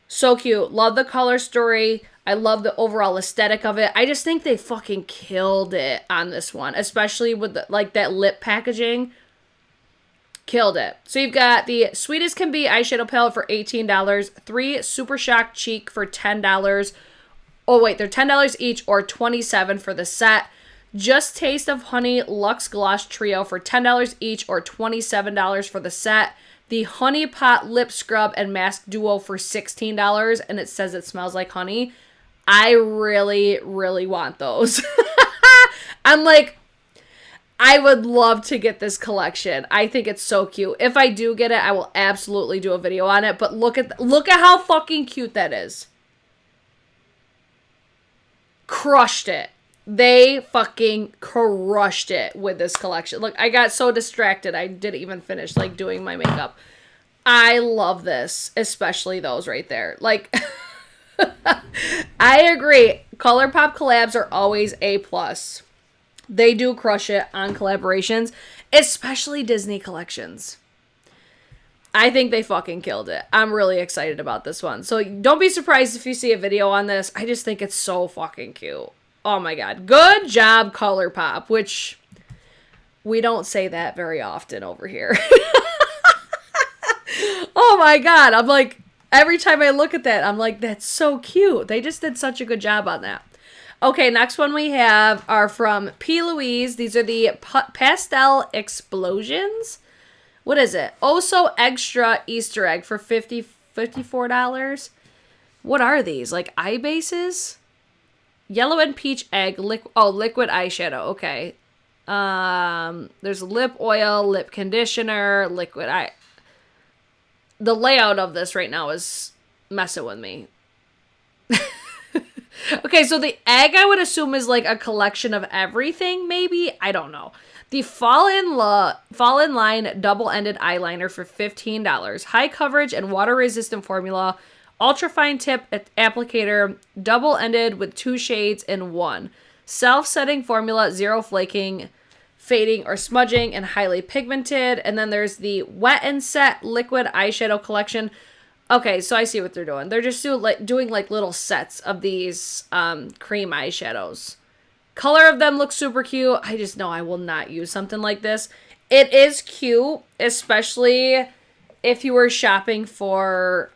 So cute. Love the color story. I love the overall aesthetic of it. I just think they fucking killed it on this one, especially with that lip packaging. Killed it. So you've got the Sweet as Can Be eyeshadow palette for $18. 3 Super Shock Cheek for $10. Oh, wait. They're $10 each or $27 for the set. Just Taste of Honey Luxe Gloss Trio for $10 each or $27 for the set. The Honey Pot Lip Scrub and Mask Duo for $16. And it says it smells like honey. I really, really want those. I'm I would love to get this collection. I think it's so cute. If I do get it, I will absolutely do a video on it. But look at how fucking cute that is. Crushed it. They fucking crushed it with this collection. Look, I got so distracted. I didn't even finish doing my makeup. I love this, especially those right there. I agree. ColourPop collabs are always A+. They do crush it on collaborations, especially Disney collections. I think they fucking killed it. I'm really excited about this one. So don't be surprised if you see a video on this. I just think it's so fucking cute. Oh my god. Good job, ColourPop, which We don't say that very often over here. Oh my God. I'm like, every time I look at that, I'm like, that's so cute. They just did such a good job on that. Okay, next one we have are from P. Louise. These are the Pastel Explosions. What is it? Oh, so extra Easter egg for $54. What are these? Like eye bases? Yellow and peach egg. Liquid eyeshadow. Okay. There's lip oil, lip conditioner, liquid eye. The layout of this right now is messing with me. Okay, so the egg I would assume is like a collection of everything, maybe? I don't know. The Fall in Line double-ended eyeliner for $15. High coverage and water-resistant formula. Ultra-fine tip applicator, double-ended with 2 shades in 1. Self-setting formula, zero flaking, fading or smudging, and highly pigmented. And then there's the Wet and Set liquid eyeshadow collection. Okay, so I see what they're doing. They're just doing like little sets of these cream eyeshadows. Color of them looks super cute. I just know I will not use something like this. It is cute, especially if you were shopping for,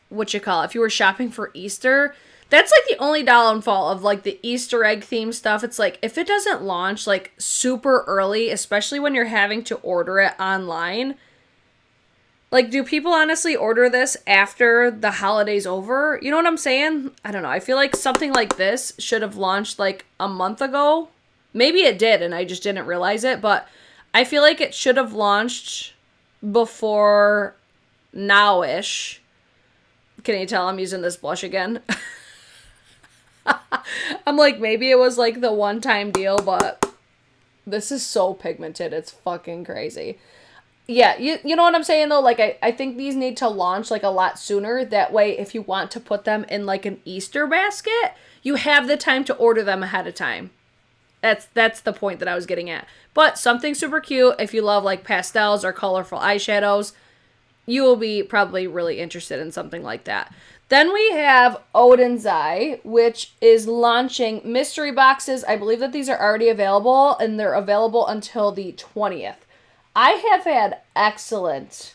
if you were shopping for Easter. That's like the only downfall of like the Easter egg theme stuff. It's like if it doesn't launch like super early, especially when you're having to order it online. Like, do people honestly order this after the holiday's over? You know what I'm saying? I don't know. I feel like something like this should have launched like a month ago. Maybe it did and I just didn't realize it. But I feel like it should have launched before now-ish. Can you tell I'm using this blush again? I'm like, maybe it was like the one-time deal, but this is so pigmented. It's fucking crazy. Yeah, you know what I'm saying, though? Like, I think these need to launch, like, a lot sooner. That way, if you want to put them in, like, an Easter basket, you have the time to order them ahead of time. That's the point that I was getting at. But something super cute, if you love, like, pastels or colorful eyeshadows, you will be probably really interested in something like that. Then we have Odins Eye, which is launching mystery boxes. I believe that these are already available, and they're available until the 20th. I have had excellent,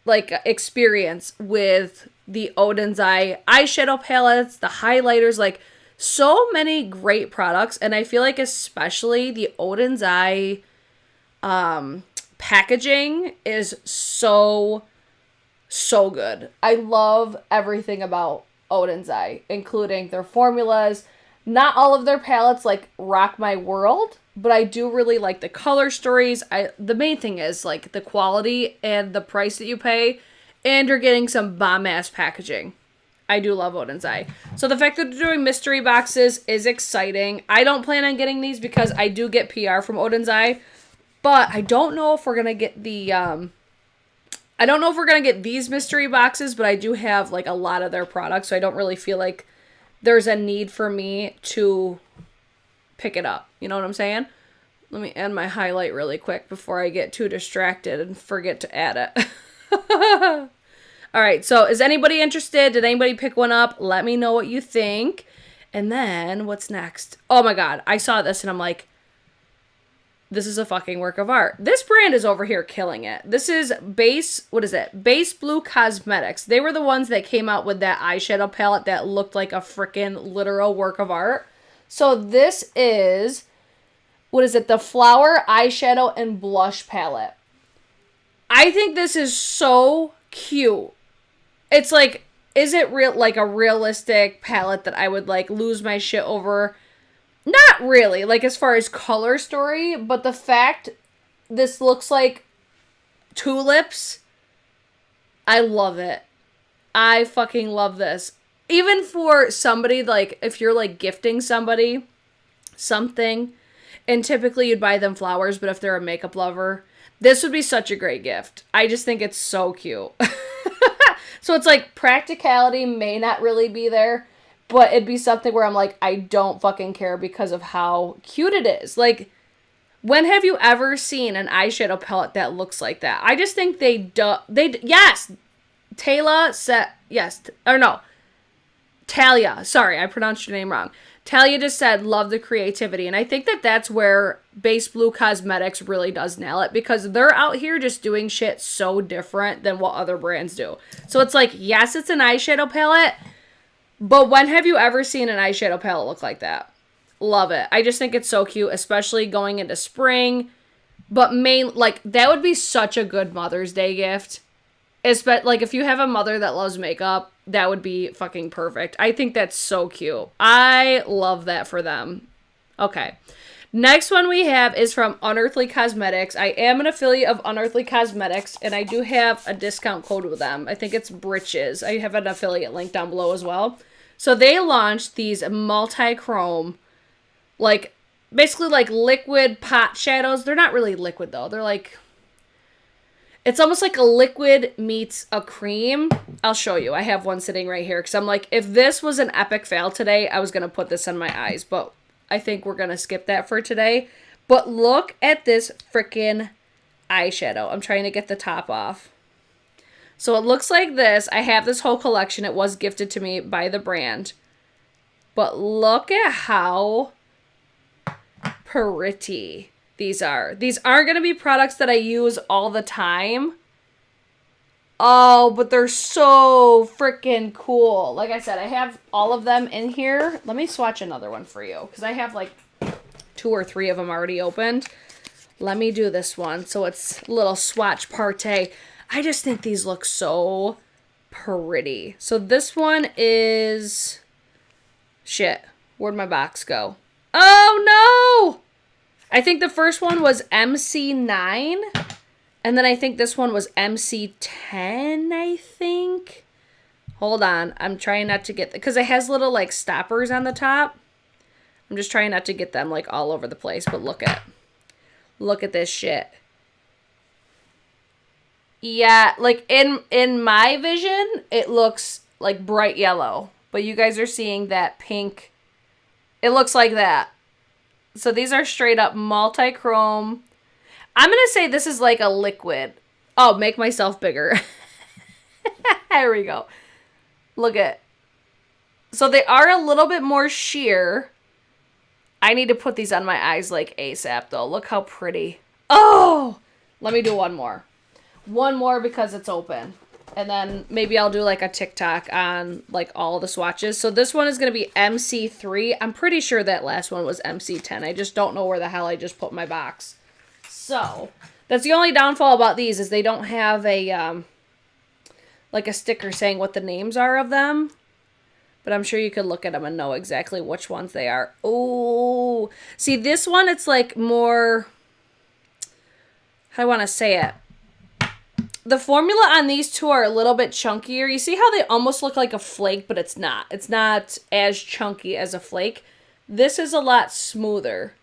like, experience with the Odins Eye eyeshadow palettes, the highlighters, like, so many great products. And I feel like especially the Odins Eye packaging is so good. I love everything about Odins Eye, including their formulas. Not all of their palettes, like, rock my world, but I do really like the color stories. The main thing is, like, the quality and the price that you pay, and you're getting some bomb-ass packaging. I do love Odins Eye. So the fact that they're doing mystery boxes is exciting. I don't plan on getting these because I do get PR from Odins Eye, but I don't know if we're going to get the, I don't know if we're going to get these mystery boxes, but I do have, like, a lot of their products, so I don't really feel like there's a need for me to pick it up. You know what I'm saying? Let me add my highlight really quick before I get too distracted and forget to add it. All right, so is anybody interested? Did anybody pick one up? Let me know what you think. And then what's next? Oh my God, I saw this and I'm like, this is a fucking work of art. This brand is over here killing it. This is Base Blue Cosmetics. They were the ones that came out with that eyeshadow palette that looked like a freaking literal work of art. So this is, the Flower Eyeshadow and Blush Palette. I think this is so cute. It's like, is it like a realistic palette that I would, like, lose my shit over? Not really, like, as far as color story, but the fact this looks like tulips, I love it. I fucking love this. Even for somebody, like, if you're, like, gifting somebody something, and typically you'd buy them flowers, but if they're a makeup lover, this would be such a great gift. I just think it's so cute. So it's like practicality may not really be there, but it'd be something where I'm like, I don't fucking care because of how cute it is. Like, when have you ever seen an eyeshadow palette that looks like that? I just think Talia. Sorry, I pronounced your name wrong. Talia just said, love the creativity. And I think that that's where Base Blue Cosmetics really does nail it, because they're out here just doing shit so different than what other brands do. So it's like, yes, it's an eyeshadow palette, but when have you ever seen an eyeshadow palette look like that? Love it. I just think it's so cute, especially going into spring. But like, that would be such a good Mother's Day gift. Like, if you have a mother that loves makeup, that would be fucking perfect. I think that's so cute. I love that for them. Okay. Next one we have is from Unearthly Cosmetics. I am an affiliate of Unearthly Cosmetics, and I do have a discount code with them. I think it's Britches. I have an affiliate link down below as well. So they launched these multi-chrome, like, basically like liquid pot shadows. They're not really liquid, though. They're like... It's almost like a liquid meets a cream. I'll show you. I have one sitting right here because I'm like, if this was an epic fail today, I was going to put this on my eyes. But I think we're going to skip that for today. But look at this freaking eyeshadow. I'm trying to get the top off. So it looks like this. I have this whole collection. It was gifted to me by the brand. But look at how pretty these are. These aren't going to be products that I use all the time. Oh, but they're so freaking cool. Like I said, I have all of them in here. Let me swatch another one for you, because I have like 2 or 3 of them already opened. Let me do this one. So it's a little swatch party. I just think these look so pretty. So this one is... Shit. Where'd my box go? Oh, no! I think the first one was MC9, and then I think this one was MC10, I think. Hold on. I'm trying not to get... Because it has little, like, stoppers on the top. I'm just trying not to get them, like, all over the place, but look at this shit. Yeah, like, in my vision, it looks, like, bright yellow, but you guys are seeing that pink. It looks like that. So these are straight up multi-chrome. I'm going to say this is like a liquid. Oh, make myself bigger. There we go. Look at. So they are a little bit more sheer. I need to put these on my eyes like ASAP though. Look how pretty. Oh! Let me do one more. One more because it's open. And then maybe I'll do like a TikTok on like all the swatches. So this one is going to be MC3. I'm pretty sure that last one was MC10. I just don't know where the hell I just put my box. So that's the only downfall about these is they don't have a like a sticker saying what the names are of them. But I'm sure you could look at them and know exactly which ones they are. Oh, see this one, it's like more, how do I want to say it? The formula on these two are a little bit chunkier. You see how they almost look like a flake, but it's not. It's not as chunky as a flake. This is a lot smoother.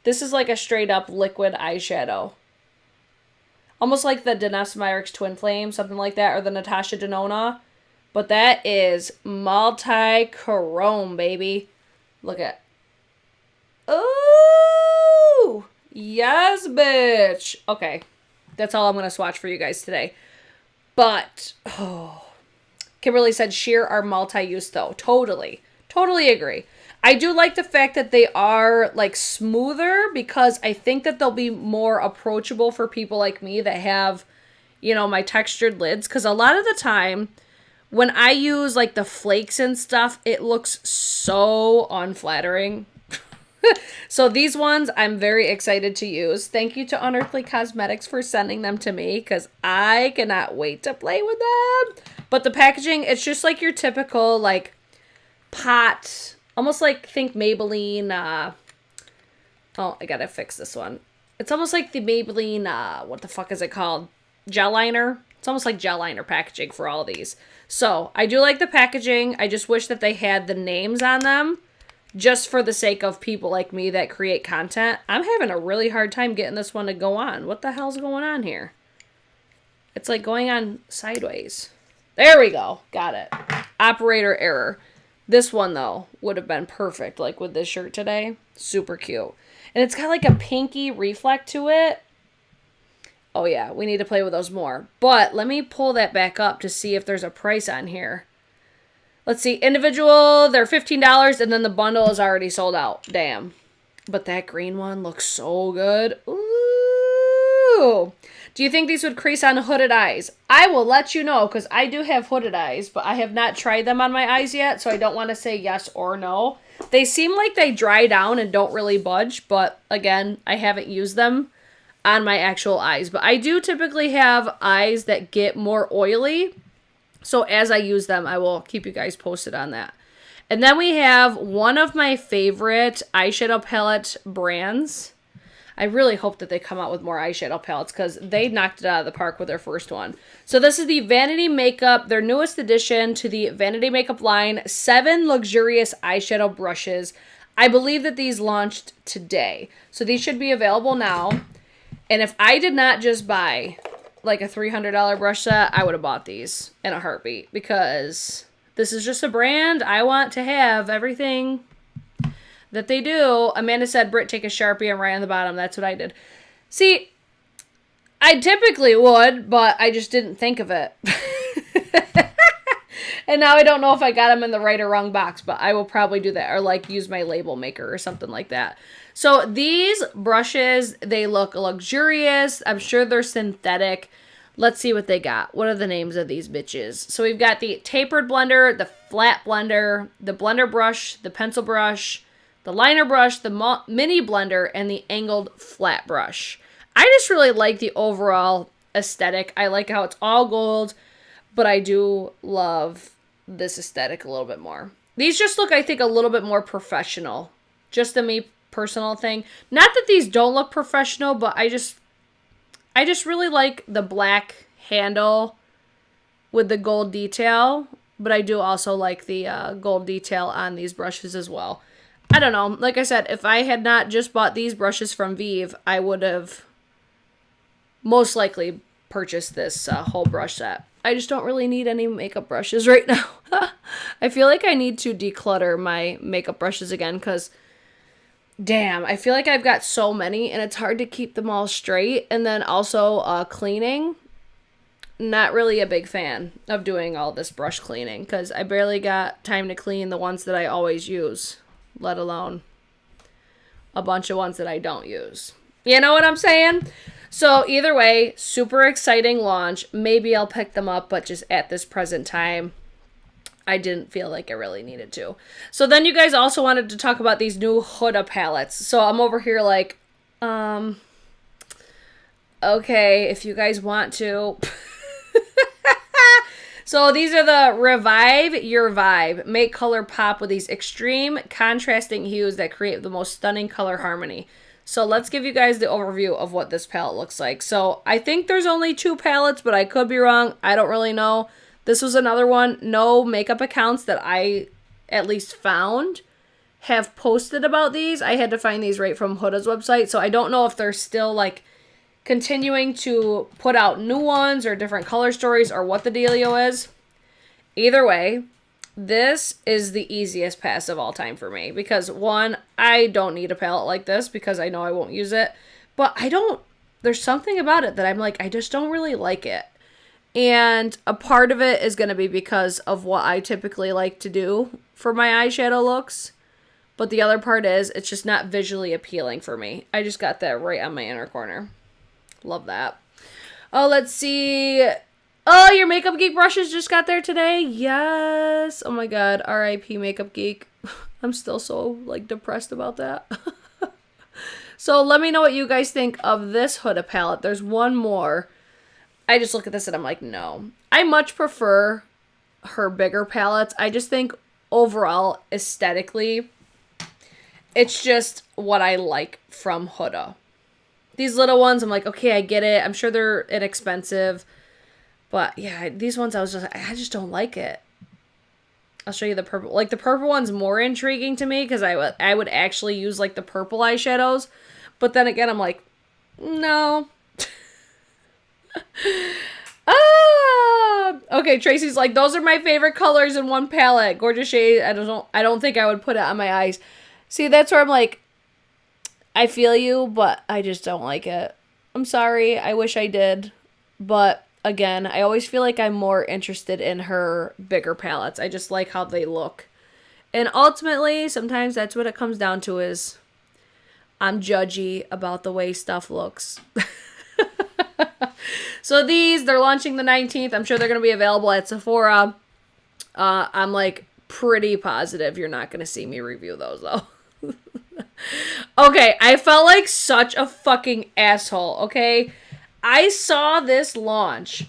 This is like a straight up liquid eyeshadow. Almost like the Denise Meyrick's Twin Flame, something like that, or the Natasha Denona. But that is multi-chrome, baby. Look at. Ooh! Yes, bitch! Okay. That's all I'm going to swatch for you guys today. But, oh. Kimberly said sheer are multi-use, though. Totally. Totally agree. I do like the fact that they are, like, smoother because I think that they'll be more approachable for people like me that have, you know, my textured lids. Because a lot of the time, when I use, like, the flakes and stuff, it looks so unflattering. So these ones I'm very excited to use. Thank you to Unearthly Cosmetics for sending them to me because I cannot wait to play with them. But the packaging, it's just like your typical like pot, almost like think Maybelline. Oh, I gotta fix this one. It's almost like the Maybelline, what the fuck is it called? Gel liner. It's almost like gel liner packaging for all of these. So I do like the packaging. I just wish that they had the names on them. Just for the sake of people like me that create content. I'm having a really hard time getting this one to go on. What the hell's going on here? It's like going on sideways. There we go. Got it. Operator error. This one, though, would have been perfect. Like with this shirt today. Super cute. And it's got like a pinky reflect to it. Oh, yeah. We need to play with those more. But let me pull that back up to see if there's a price on here. Let's see. Individual, they're $15, and then the bundle is already sold out. Damn. But that green one looks so good. Ooh. Do you think these would crease on hooded eyes? I will let you know, because I do have hooded eyes, but I have not tried them on my eyes yet, so I don't want to say yes or no. They seem like they dry down and don't really budge, but again, I haven't used them on my actual eyes. But I do typically have eyes that get more oily, so as I use them, I will keep you guys posted on that. And then we have one of my favorite eyeshadow palette brands. I really hope that they come out with more eyeshadow palettes because they knocked it out of the park with their first one. So this is the Vanity Makeup, their newest addition to the Vanity Makeup line, 7 luxurious eyeshadow brushes. I believe that these launched today. So these should be available now. And if I did not just buy like a $300 brush set, I would have bought these in a heartbeat because this is just a brand. I want to have everything that they do. Amanda said, Brit, take a Sharpie and write on the bottom. That's what I did. See, I typically would, but I just didn't think of it. And now I don't know if I got them in the right or wrong box, but I will probably do that or like use my label maker or something like that. So these brushes, they look luxurious. I'm sure they're synthetic. Let's see what they got. What are the names of these bitches? So we've got the tapered blender, the flat blender, the blender brush, the pencil brush, the liner brush, the mini blender, and the angled flat brush. I just really like the overall aesthetic. I like how it's all gold, but I do love this aesthetic a little bit more. These just look, I think, a little bit more professional. Just a me personal thing. Not that these don't look professional, but I just really like the black handle with the gold detail, but I do also like the gold detail on these brushes as well. I don't know. Like I said, if I had not just bought these brushes from Vive, I would have most likely purchased this whole brush set. I just don't really need any makeup brushes right now. I feel like I need to declutter my makeup brushes again because, damn, I feel like I've got so many and it's hard to keep them all straight. And then also cleaning. Not really a big fan of doing all this brush cleaning because I barely got time to clean the ones that I always use, let alone a bunch of ones that I don't use. You know what I'm saying? So either way, super exciting launch. Maybe I'll pick them up, but just at this present time, I didn't feel like I really needed to. So then you guys also wanted to talk about these new Huda palettes. So I'm over here like, okay, if you guys want to. So these are the Revive Your Vibe. Make color pop with these extreme contrasting hues that create the most stunning color harmony. So let's give you guys the overview of what this palette looks like. So I think there's only 2 palettes, but I could be wrong. I don't really know. This was another one. No makeup accounts that I at least found have posted about these. I had to find these right from Huda's website. So I don't know if they're still like continuing to put out new ones or different color stories or what the dealio is. Either way, this is the easiest pass of all time for me because, one, I don't need a palette like this because I know I won't use it, but there's something about it that I'm like, I just don't really like it. And a part of it is going to be because of what I typically like to do for my eyeshadow looks, but the other part is it's just not visually appealing for me. I just got that right on my inner corner. Love that. Oh, let's see. Oh, your Makeup Geek brushes just got there today? Yes. Oh my god. R.I.P. Makeup Geek. I'm still so, like, depressed about that. So let me know what you guys think of this Huda palette. There's one more. I just look at this and I'm like, no. I much prefer her bigger palettes. I just think overall, aesthetically, it's just what I like from Huda. These little ones, I'm like, okay, I get it. I'm sure they're inexpensive. But yeah, these ones I just don't like it. I'll show you the purple. Like the purple one's more intriguing to me because I would actually use like the purple eyeshadows. But then again, I'm like, no. Okay, Tracy's like, those are my favorite colors in one palette. Gorgeous shade. I don't think I would put it on my eyes. See, that's where I'm like, I feel you, but I just don't like it. I'm sorry. I wish I did. But again, I always feel like I'm more interested in her bigger palettes. I just like how they look. And ultimately, sometimes that's what it comes down to is I'm judgy about the way stuff looks. So they're launching the 19th. I'm sure they're going to be available at Sephora. I'm like pretty positive you're not going to see me review those though. Okay, I felt like such a fucking asshole, okay? I saw this launch,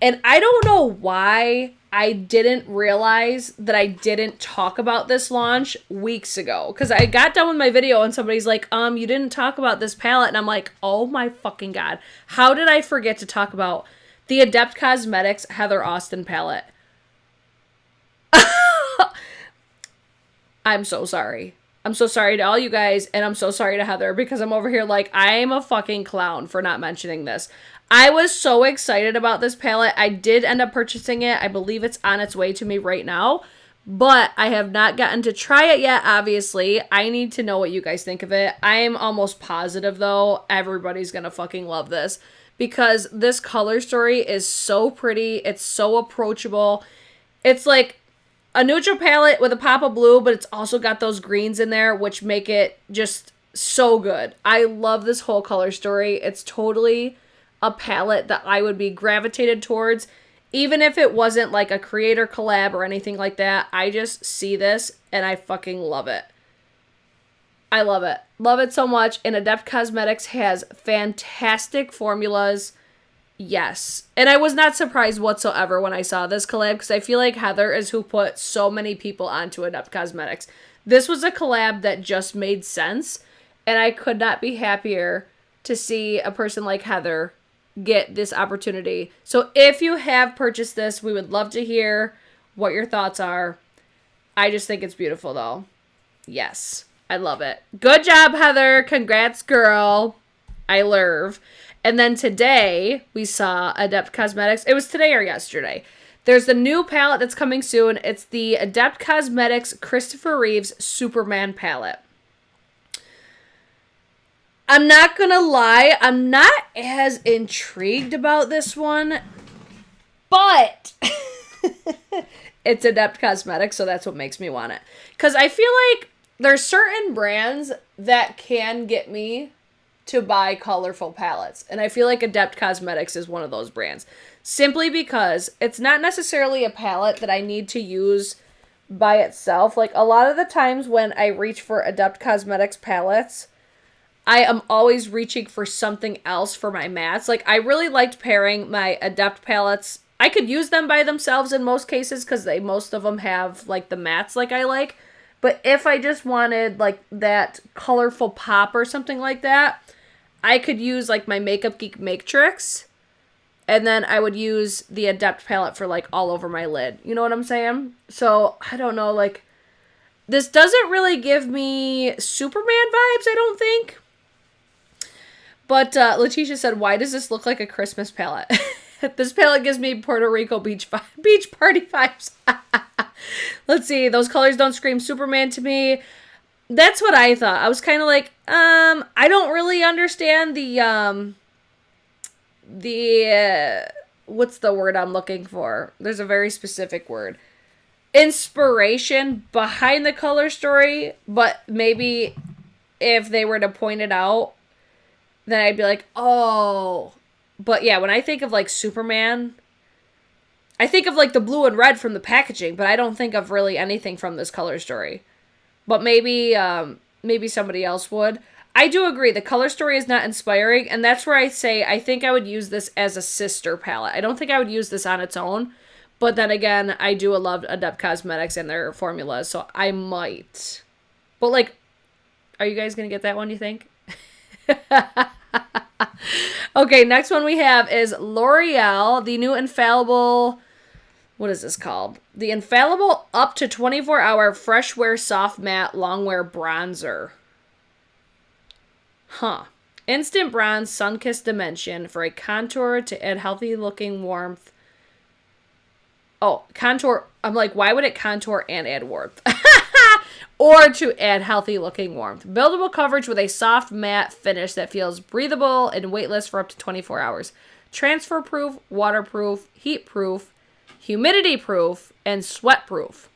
and I don't know why I didn't realize that I didn't talk about this launch weeks ago. Because I got done with my video, and somebody's like, you didn't talk about this palette. And I'm like, oh my fucking God. How did I forget to talk about the Adept Cosmetics Heather Austin palette? I'm so sorry. I'm so sorry to all you guys, and I'm so sorry to Heather, because I'm over here like, I'm a fucking clown for not mentioning this. I was so excited about this palette. I did end up purchasing it. I believe it's on its way to me right now, but I have not gotten to try it yet, obviously. I need to know what you guys think of it. I am almost positive, though, everybody's gonna fucking love this, because this color story is so pretty. It's so approachable. It's like a neutral palette with a pop of blue, but it's also got those greens in there, which make it just so good. I love this whole color story. It's totally a palette that I would be gravitated towards, even if it wasn't like a creator collab or anything like that. I just see this and I fucking love it. I love it. Love it so much. And Adept Cosmetics has fantastic formulas. Yes. And I was not surprised whatsoever when I saw this collab, because I feel like Heather is who put so many people onto Adept Cosmetics. This was a collab that just made sense, and I could not be happier to see a person like Heather get this opportunity. So if you have purchased this, we would love to hear what your thoughts are. I just think it's beautiful, though. Yes. I love it. Good job, Heather. Congrats, girl. I love. And then today, we saw Adept Cosmetics. It was today or yesterday. There's the new palette that's coming soon. It's the Adept Cosmetics Christopher Reeves Superman palette. I'm not going to lie. I'm not as intrigued about this one. But it's Adept Cosmetics, so that's what makes me want it. Because I feel like there's certain brands that can get me to buy colorful palettes. And I feel like Adept Cosmetics is one of those brands. Simply because it's not necessarily a palette that I need to use by itself. Like, a lot of the times when I reach for Adept Cosmetics palettes, I am always reaching for something else for my mattes. Like, I really liked pairing my Adept palettes. I could use them by themselves in most cases, because most of them have, like, the mattes like I like. But if I just wanted, like, that colorful pop or something like that, I could use, like, my Makeup Geek Matrix, and then I would use the Adept palette for, like, all over my lid. You know what I'm saying? So, I don't know, like, this doesn't really give me Superman vibes, I don't think. But Letitia said, why does this look like a Christmas palette? This palette gives me Puerto Rico beach party vibes. Let's see. Those colors don't scream Superman to me. That's what I thought. I was kind of like, I don't really understand what's the word I'm looking for? There's a very specific word. Inspiration behind the color story, but maybe if they were to point it out, then I'd be like, oh. But yeah, when I think of, like, Superman, I think of, like, the blue and red from the packaging, but I don't think of really anything from this color story. But maybe somebody else would. I do agree. The color story is not inspiring, and that's where I say I think I would use this as a sister palette. I don't think I would use this on its own, but then again, I do love Adept Cosmetics and their formulas, so I might. But, like, are you guys going to get that one, you think? Okay, next one we have is L'Oreal, the new infallible... What is this called? The Infallible Up to 24-Hour Fresh Wear Soft Matte Longwear Bronzer. Huh. Instant Bronze Sun-Kissed Dimension for a contour to add healthy looking warmth. Oh, contour. I'm like, why would it contour and add warmth? Or to add healthy looking warmth. Buildable coverage with a soft matte finish that feels breathable and weightless for up to 24 hours. transfer proof, waterproof, heat proof, humidity proof, and sweat proof.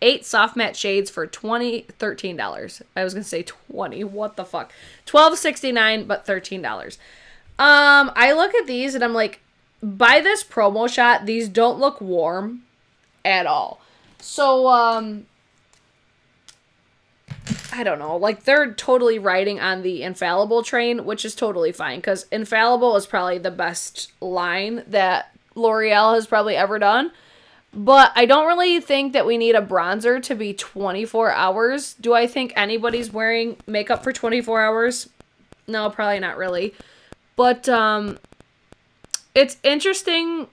8 soft matte shades for $13. I was gonna say 20. What the fuck? $12.69, but $13. I look at these and I'm like, by this promo shot, these don't look warm at all. So, I don't know. Like, they're totally riding on the Infallible train, which is totally fine, because Infallible is probably the best line that L'Oreal has probably ever done. But I don't really think that we need a bronzer to be 24 hours. Do I think anybody's wearing makeup for 24 hours? No, probably not really. But it's interesting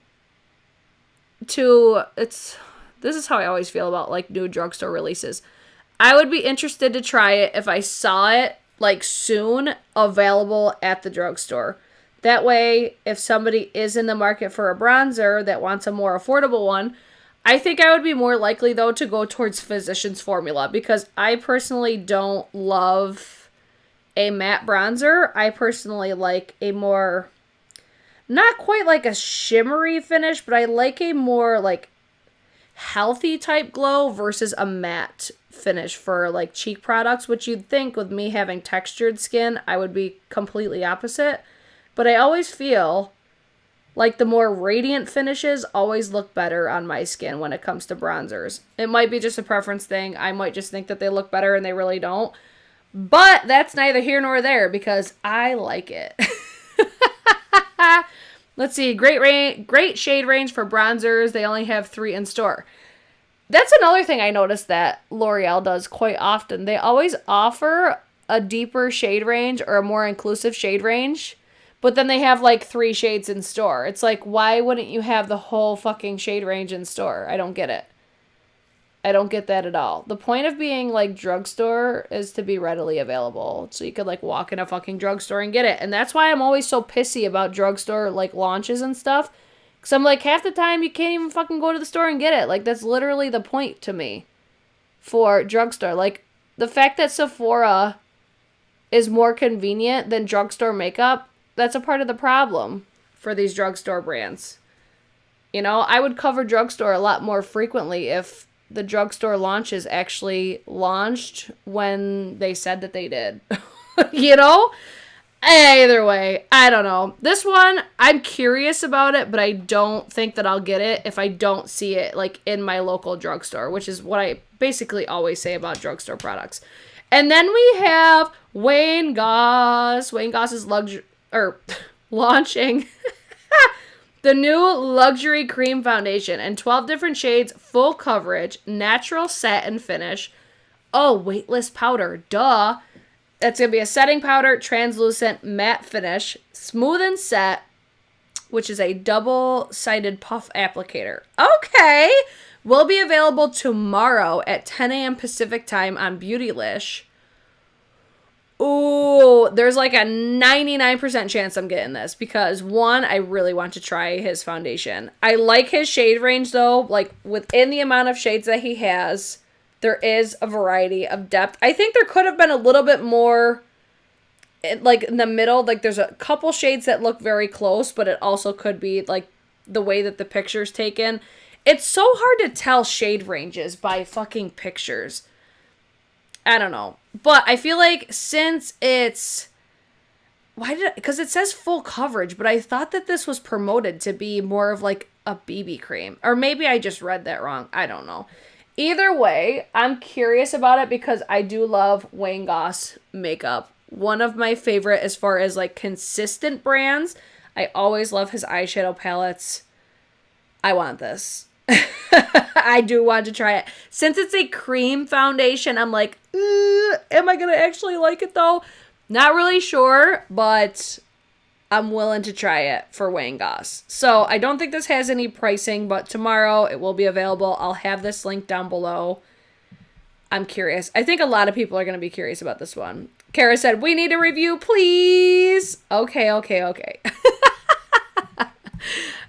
this is how I always feel about like new drugstore releases. I would be interested to try it if I saw it like soon available at the drugstore. That way, if somebody is in the market for a bronzer that wants a more affordable one, I think I would be more likely, though, to go towards Physicians Formula, because I personally don't love a matte bronzer. I personally like a more, not quite like a shimmery finish, but I like a more like healthy type glow versus a matte finish for like cheek products, which you'd think with me having textured skin, I would be completely opposite. But I always feel like the more radiant finishes always look better on my skin when it comes to bronzers. It might be just a preference thing. I might just think that they look better and they really don't. But that's neither here nor there because I like it. Let's see. Great shade range for bronzers. They only have 3 in store. That's another thing I noticed that L'Oreal does quite often. They always offer a deeper shade range or a more inclusive shade range. But then they have like 3 shades in store. It's like, why wouldn't you have the whole fucking shade range in store? I don't get it. I don't get that at all. The point of being like drugstore is to be readily available. So you could like walk in a fucking drugstore and get it. And that's why I'm always so pissy about drugstore like launches and stuff. Because I'm like, half the time you can't even fucking go to the store and get it. Like, that's literally the point to me for drugstore. Like, the fact that Sephora is more convenient than drugstore makeup, that's a part of the problem for these drugstore brands. You know, I would cover drugstore a lot more frequently if the drugstore launches actually launched when they said that they did. You know? Either way, I don't know. This one, I'm curious about it, but I don't think that I'll get it if I don't see it like in my local drugstore, which is what I basically always say about drugstore products. And then we have Wayne Goss. Wayne Goss is launching the new luxury cream foundation in 12 different shades, full coverage, natural satin finish. Oh, weightless powder, duh. That's going to be a setting powder, translucent matte finish, smooth and set, which is a double-sided puff applicator. Okay. Will be available tomorrow at 10 a.m. Pacific time on Beautylish. Ooh, there's like a 99% chance I'm getting this because, one, I really want to try his foundation. I like his shade range, though. Like, within the amount of shades that he has, there is a variety of depth. I think there could have been a little bit more, like, in the middle. Like, there's a couple shades that look very close, but it also could be, like, the way that the picture's taken. It's so hard to tell shade ranges by fucking pictures. I don't know. But I feel like since it's... Because it says full coverage, but I thought that this was promoted to be more of, like, a BB cream. Or maybe I just read that wrong. I don't know. Either way, I'm curious about it because I do love Wayne Goss makeup. One of my favorite as far as like consistent brands. I always love his eyeshadow palettes. I want this. I do want to try it. Since it's a cream foundation, I'm like, am I going to actually like it though? Not really sure, but I'm willing to try it for Wayne Goss. So I don't think this has any pricing, but tomorrow it will be available. I'll have this link down below. I'm curious. I think a lot of people are going to be curious about this one. Kara said, we need a review, please. Okay. All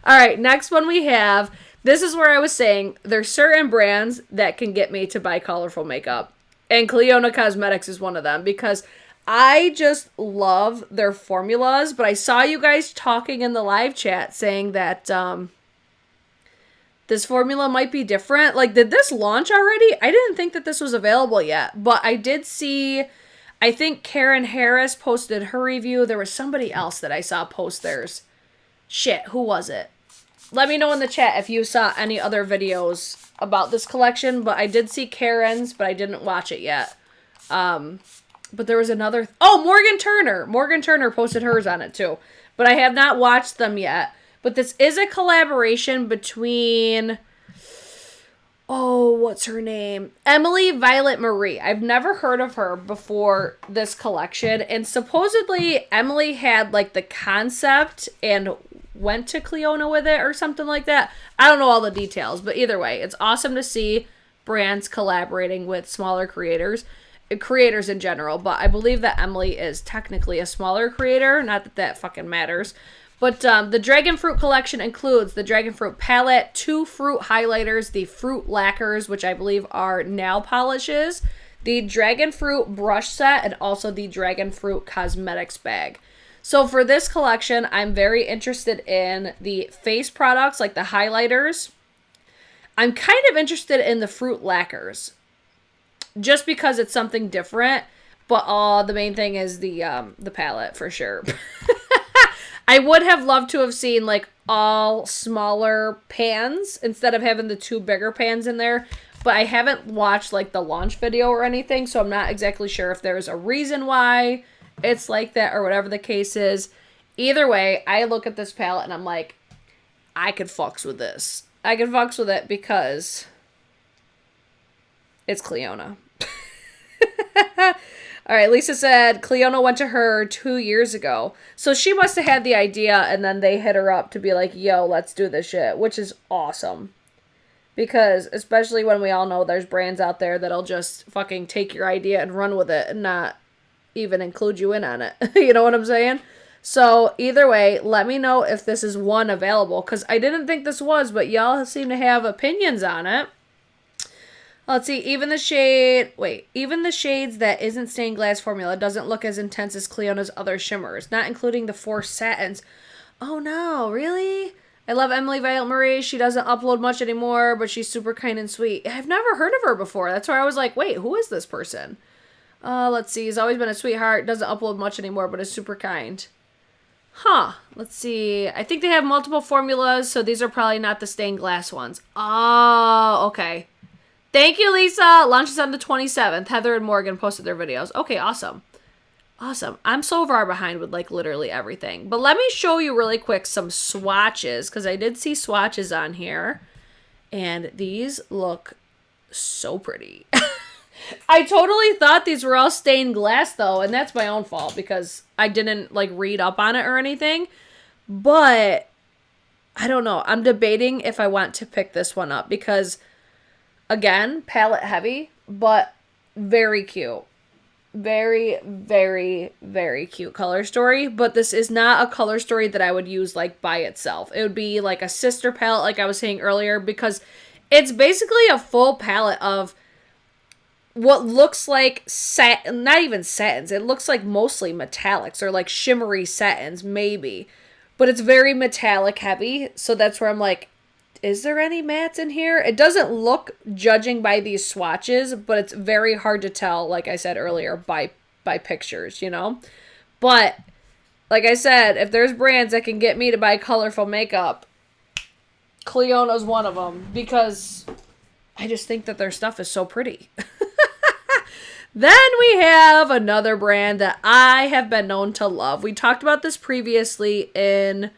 right, next one we have. This is where I was saying there's certain brands that can get me to buy colorful makeup. And Cleona Cosmetics is one of them because I just love their formulas, but I saw you guys talking in the live chat saying that this formula might be different. Like, did this launch already? I didn't think that this was available yet, but I did see, I think Karen Harris posted her review. There was somebody else that I saw post theirs. Shit, who was it? Let me know in the chat if you saw any other videos about this collection, but I did see Karen's, but I didn't watch it yet. But there was another... Oh, Morgan Turner. Morgan Turner posted hers on it, too. But I have not watched them yet. But this is a collaboration between... Oh, what's her name? Emily Violet Marie. I've never heard of her before this collection. And supposedly, Emily had, like, the concept and went to Cliona with it or something like that. I don't know all the details. But either way, it's awesome to see brands collaborating with smaller creators in general, but I believe that Emily is technically a smaller creator, not that that fucking matters. But the Dragon Fruit collection includes the Dragon Fruit palette, 2 fruit highlighters, the fruit lacquers, which I believe are nail polishes, the Dragon Fruit brush set, and also the Dragon Fruit cosmetics bag. So for this collection, I'm very interested in the face products, like the highlighters. I'm kind of interested in the fruit lacquers, just because it's something different, but the main thing is the palette for sure. I would have loved to have seen like all smaller pans instead of having the 2 bigger pans in there, but I haven't watched like the launch video or anything, so I'm not exactly sure if there's a reason why it's like that or whatever the case is. Either way, I look at this palette and I'm like, I could fucks with this. I could fucks with it because it's Cliona. All right, Lisa said Cliona went to her 2 years ago. So she must have had the idea and then they hit her up to be like, yo, let's do this shit, which is awesome. Because especially when we all know there's brands out there that'll just fucking take your idea and run with it and not even include you in on it. You know what I'm saying? So either way, let me know if this is one available, because I didn't think this was, but y'all seem to have opinions on it. Let's see, even the shades that isn't stained glass formula doesn't look as intense as Cliona's other shimmers, not including the 4 satins. Oh no, really? I love Emily Violet Marie. She doesn't upload much anymore, but she's super kind and sweet. I've never heard of her before. That's why I was like, wait, who is this person? Let's see, he's always been a sweetheart, doesn't upload much anymore, but is super kind. Huh, let's see. I think they have multiple formulas, so these are probably not the stained glass ones. Oh, okay. Thank you, Lisa. Launches on the 27th. Heather and Morgan posted their videos. Okay, awesome. Awesome. I'm so far behind with, like, literally everything. But let me show you really quick some swatches, because I did see swatches on here. And these look so pretty. I totally thought these were all stained glass, though, and that's my own fault, because I didn't, like, read up on it or anything. But I don't know. I'm debating if I want to pick this one up, because... Again, palette heavy, but very cute. Very, very, very cute color story. But this is not a color story that I would use like by itself. It would be like a sister palette like I was saying earlier, because it's basically a full palette of what looks like not even satins. It looks like mostly metallics or like shimmery satins maybe. But it's very metallic heavy. So that's where I'm like, is there any mattes in here? It doesn't look, judging by these swatches, but it's very hard to tell, like I said earlier, by pictures, you know? But, like I said, if there's brands that can get me to buy colorful makeup, Cliona's one of them, because I just think that their stuff is so pretty. Then we have another brand that I have been known to love. We talked about this previously in...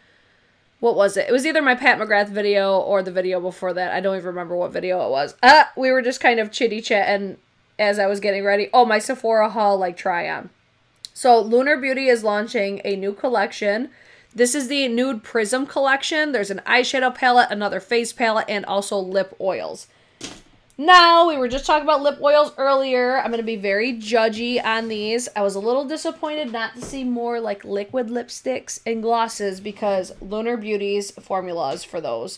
What was it? It was either my Pat McGrath video or the video before that. I don't even remember what video it was. We were just kind of chitty-chatting as I was getting ready. Oh, my Sephora haul, like, try-on. So, Lunar Beauty is launching a new collection. This is the Nude Prism collection. There's an eyeshadow palette, another face palette, and also lip oils. Now, we were just talking about lip oils earlier. I'm going to be very judgy on these. I was a little disappointed not to see more like liquid lipsticks and glosses, because Lunar Beauty's formulas for those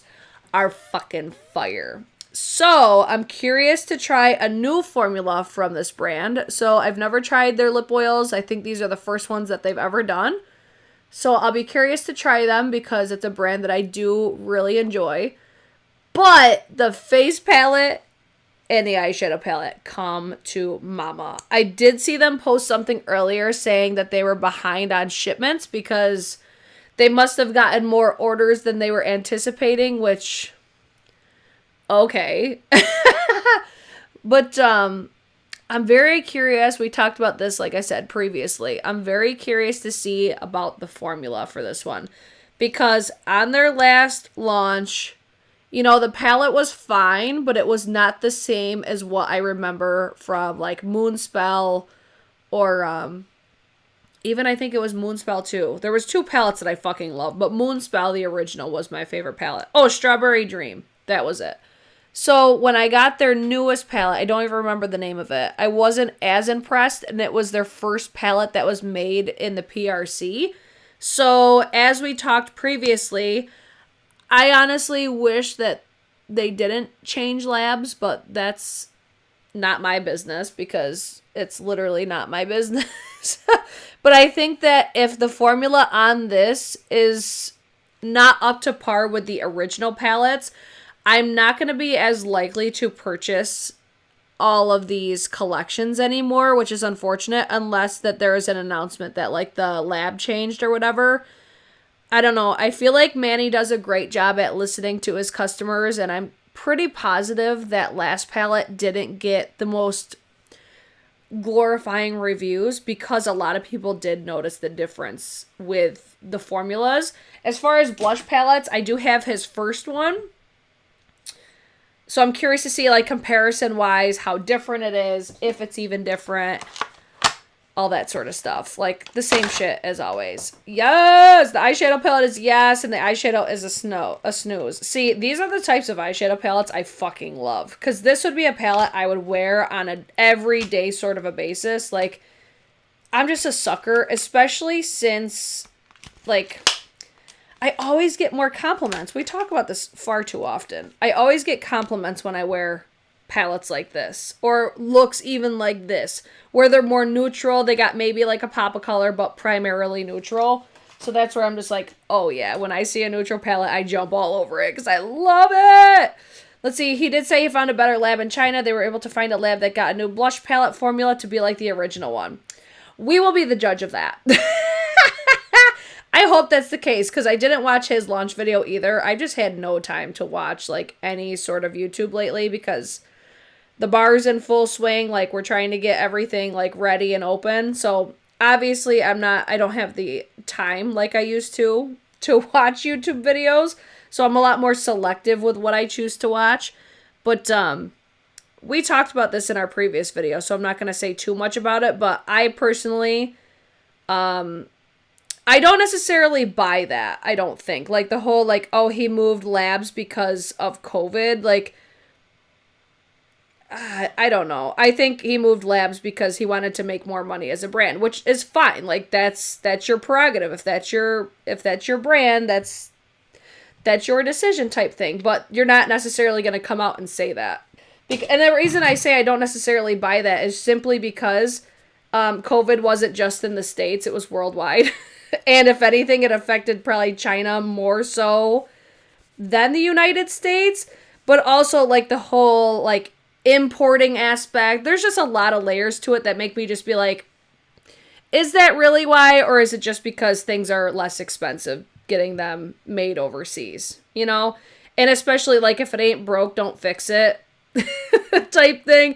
are fucking fire. So I'm curious to try a new formula from this brand. So I've never tried their lip oils. I think these are the first ones that they've ever done. So I'll be curious to try them because it's a brand that I do really enjoy. But the face palette and the eyeshadow palette come to mama. I did see them post something earlier saying that they were behind on shipments because they must have gotten more orders than they were anticipating, which, okay. But I'm very curious. We talked about this, like I said previously. I'm very curious to see about the formula for this one. Because on their last launch, you know, the palette was fine, but it was not the same as what I remember from, like, Moonspell or, even I think it was Moonspell too. There was 2 palettes that I fucking love, but Moonspell, the original, was my favorite palette. Oh, Strawberry Dream. That was it. So when I got their newest palette, I don't even remember the name of it. I wasn't as impressed, and it was their first palette that was made in the PRC. So as we talked previously, I honestly wish that they didn't change labs, but that's not my business because it's literally not my business. But I think that if the formula on this is not up to par with the original palettes, I'm not going to be as likely to purchase all of these collections anymore, which is unfortunate, unless that there is an announcement that, like, the lab changed or whatever. I don't know. I feel like Manny does a great job at listening to his customers, and I'm pretty positive that last palette didn't get the most glorifying reviews because a lot of people did notice the difference with the formulas. As far as blush palettes, I do have his first one. So I'm curious to see, like, comparison-wise, how different it is, if it's even different. All that sort of stuff. Like, the same shit as always. Yes! The eyeshadow palette is yes, and the eyeshadow is a snooze. See, these are the types of eyeshadow palettes I fucking love. Because this would be a palette I would wear on an everyday sort of a basis. Like, I'm just a sucker, especially since, like, I always get more compliments. We talk about this far too often. I always get compliments when I wear palettes like this, or looks even like this, where they're more neutral. They got maybe like a pop of color, but primarily neutral. So that's where I'm just like, oh yeah, when I see a neutral palette, I jump all over it because I love it. Let's see, he did say he found a better lab in China. They were able to find a lab that got a new blush palette formula to be like the original one. We will be the judge of that. I hope that's the case, because I didn't watch his launch video either. I just had no time to watch, like, any sort of YouTube lately, because the bar's in full swing. Like, we're trying to get everything, like, ready and open. So, obviously, I don't have the time like I used to watch YouTube videos. So, I'm a lot more selective with what I choose to watch. But, we talked about this in our previous video, so I'm not going to say too much about it. But I personally, I don't necessarily buy that, I don't think. Like, the whole, like, oh, he moved labs because of COVID. Like, I don't know. I think he moved labs because he wanted to make more money as a brand, which is fine. Like, that's your prerogative. If that's your brand, that's your decision type thing. But you're not necessarily going to come out and say that. And the reason I say I don't necessarily buy that is simply because COVID wasn't just in the States. It was worldwide. And if anything, it affected probably China more so than the United States. But also, like, the whole, like, importing aspect. There's just a lot of layers to it that make me just be like, is that really why? Or is it just because things are less expensive getting them made overseas? You know? And especially, like, if it ain't broke, don't fix it type thing.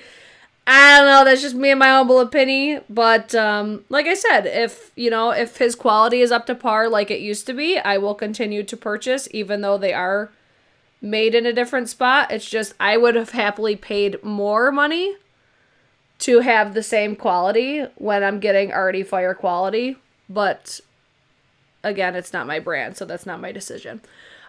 I don't know, that's just me and my humble opinion, but like I said, if his quality is up to par like it used to be, I will continue to purchase, even though they are made in a different spot. It's just, I would have happily paid more money to have the same quality when I'm getting already fire quality, but again, it's not my brand, so that's not my decision.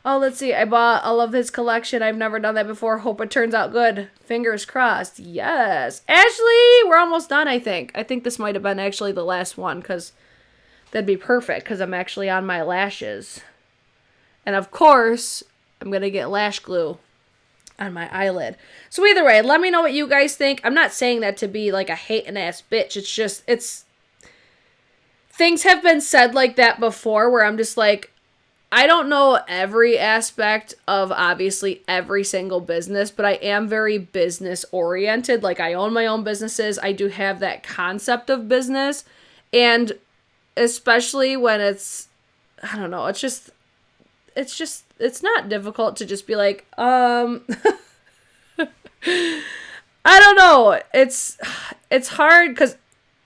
Oh, let's see. I bought all of his collection. I've never done that before. Hope it turns out good. Fingers crossed. Yes. Ashley, we're almost done, I think. I think this might have been actually the last one, because that'd be perfect, because I'm actually on my lashes. And of course, I'm going to get lash glue. on my eyelid. So either way, let me know what you guys think. I'm not saying that to be like a hating ass bitch. It's just, things have been said like that before where I'm just like, I don't know every aspect of obviously every single business, but I am very business oriented. Like I own my own businesses. I do have that concept of business. And especially when it's, I don't know, it's not difficult to just be like, I don't know. It's hard because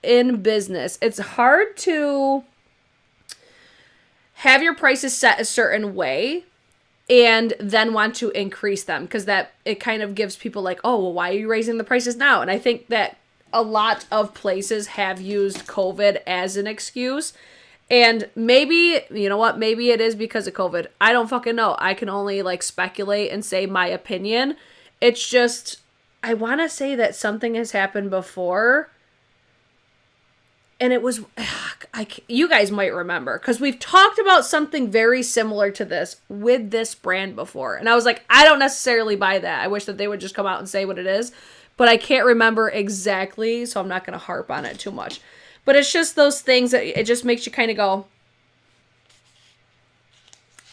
in business, it's hard to have your prices set a certain way and then want to increase them because that it kind of gives people like, oh, well, why are you raising the prices now? And I think that a lot of places have used COVID as an excuse. And maybe, you know what, maybe it is because of COVID. I don't fucking know. I can only like speculate and say my opinion. It's just, I want to say that something has happened before. And it was, you guys might remember, because we've talked about something very similar to this with this brand before. And I was like, I don't necessarily buy that. I wish that they would just come out and say what it is. But I can't remember exactly, so I'm not going to harp on it too much. But it's just those things that it just makes you kind of go,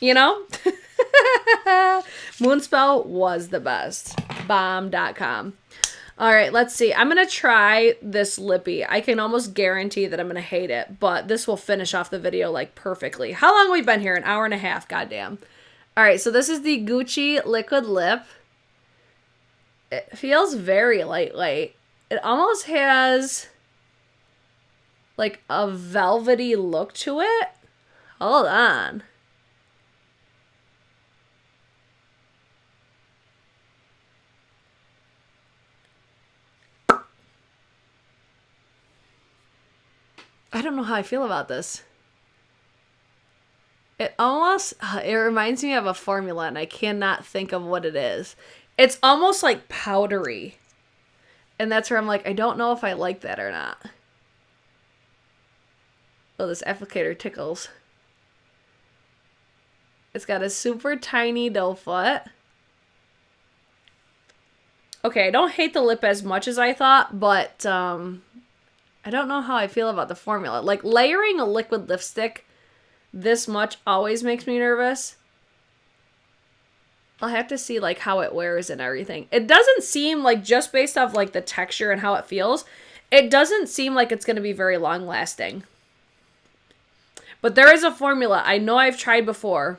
you know? Moonspell was the best. Bomb.com. All right, let's see. I'm going to try this lippy. I can almost guarantee that I'm going to hate it, but this will finish off the video like perfectly. How long have we been here? An hour and a half, goddamn. All right, so this is the Gucci Liquid Lip. It feels very lightweight. It almost has like a velvety look to it. Hold on. I don't know how I feel about this. It almost, it reminds me of a formula and I cannot think of what it is. It's almost like powdery. And that's where I'm like, I don't know if I like that or not. Oh, this applicator tickles. It's got a super tiny doe foot. Okay, I don't hate the lip as much as I thought, but I don't know how I feel about the formula. Like, layering a liquid lipstick this much always makes me nervous. I'll have to see, like, how it wears and everything. It doesn't seem like, just based off, like, the texture and how it feels, it doesn't seem like it's going to be very long-lasting. But there is a formula I know I've tried before,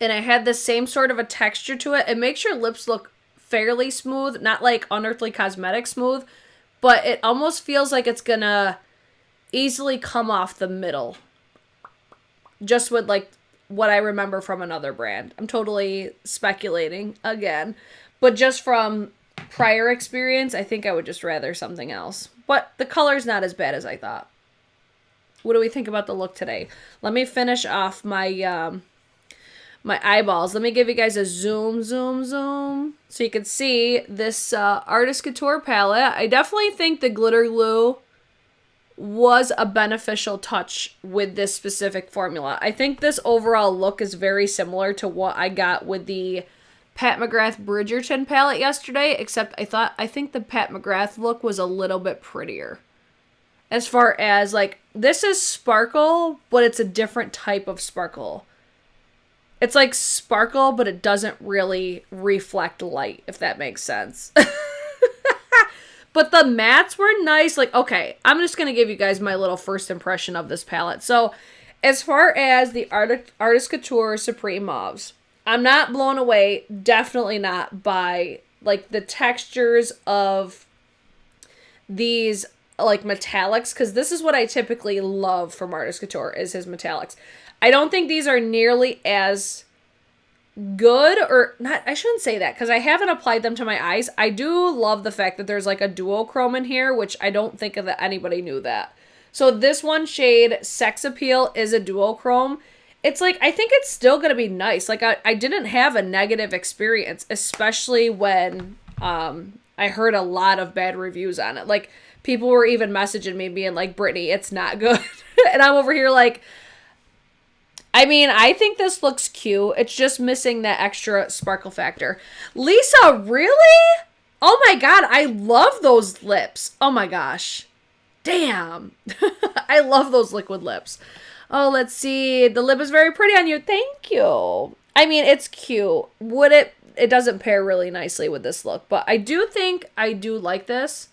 and I had the same sort of a texture to it. It makes your lips look fairly smooth, not like Unearthly Cosmetics smooth, but it almost feels like it's gonna easily come off the middle. Just with like what I remember from another brand. I'm totally speculating again, but just from prior experience, I think I would just rather something else. But the color's not as bad as I thought. What do we think about the look today? Let me finish off my my eyeballs. Let me give you guys a zoom, so you can see this Artist Couture palette. I definitely think the glitter glue was a beneficial touch with this specific formula. I think this overall look is very similar to what I got with the Pat McGrath Bridgerton palette yesterday, except I think the Pat McGrath look was a little bit prettier. As far as, like, this is sparkle, but it's a different type of sparkle. It's like sparkle, but it doesn't really reflect light, if that makes sense. But the mattes were nice. Like, okay, I'm just going to give you guys my little first impression of this palette. So, as far as the Artist Couture Supreme Mauves, I'm not blown away, definitely not, by, like, the textures of these, like, metallics, because this is what I typically love from Artist Couture, is his metallics. I don't think these are nearly as good, or not, I shouldn't say that, because I haven't applied them to my eyes. I do love the fact that there's like a duochrome in here, which I don't think that anybody knew that. So this one shade, Sex Appeal, is a duochrome. It's like, I think it's still going to be nice. Like, I didn't have a negative experience, especially when I heard a lot of bad reviews on it. Like, people were even messaging me being like, Brittany, it's not good. And I'm over here like, I mean, I think this looks cute. It's just missing that extra sparkle factor. Lisa, really? Oh my god, I love those lips. Oh my gosh. Damn. I love those liquid lips. Oh, let's see. The lip is very pretty on you. Thank you. I mean, it's cute. It doesn't pair really nicely with this look, but I do think I do like this.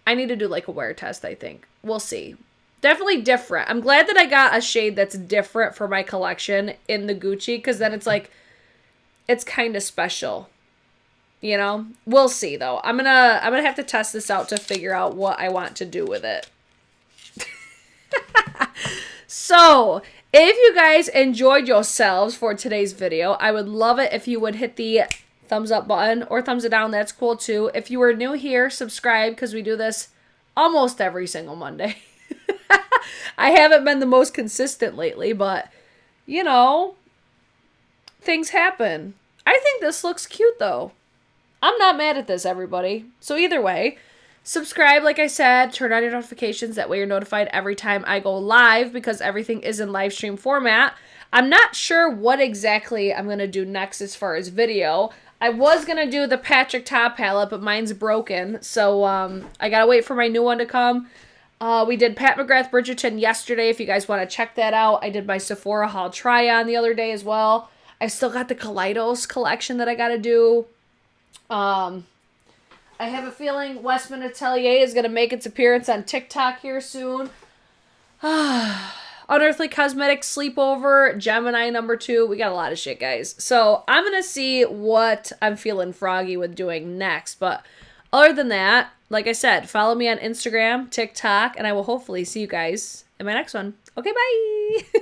I need to do like a wear test, I think. We'll see. Definitely different. I'm glad that I got a shade that's different for my collection in the Gucci, because then it's like, it's kind of special. You know? We'll see though. I'm gonna have to test this out to figure out what I want to do with it. So, if you guys enjoyed yourselves for today's video, I would love it if you would hit the thumbs up button or thumbs it down. That's cool too. If you are new here, subscribe, because we do this almost every single Monday. I haven't been the most consistent lately, but you know, things happen. I think this looks cute though. I'm not mad at this, everybody. So either way, subscribe, like I said, turn on your notifications. That way you're notified every time I go live, because everything is in live stream format. I'm not sure what exactly I'm going to do next as far as video. I was going to do the Patrick Top palette, but mine's broken. So I got to wait for my new one to come. We did Pat McGrath Bridgerton yesterday, if you guys want to check that out. I did my Sephora haul try-on the other day as well. I still got the Kaleidos collection that I got to do. I have a feeling Westman Atelier is going to make its appearance on TikTok here soon. Unearthly Cosmetics Sleepover, Gemini #2. We got a lot of shit, guys. So I'm going to see what I'm feeling froggy with doing next. But other than that, like I said, follow me on Instagram, TikTok, and I will hopefully see you guys in my next one. Okay, bye!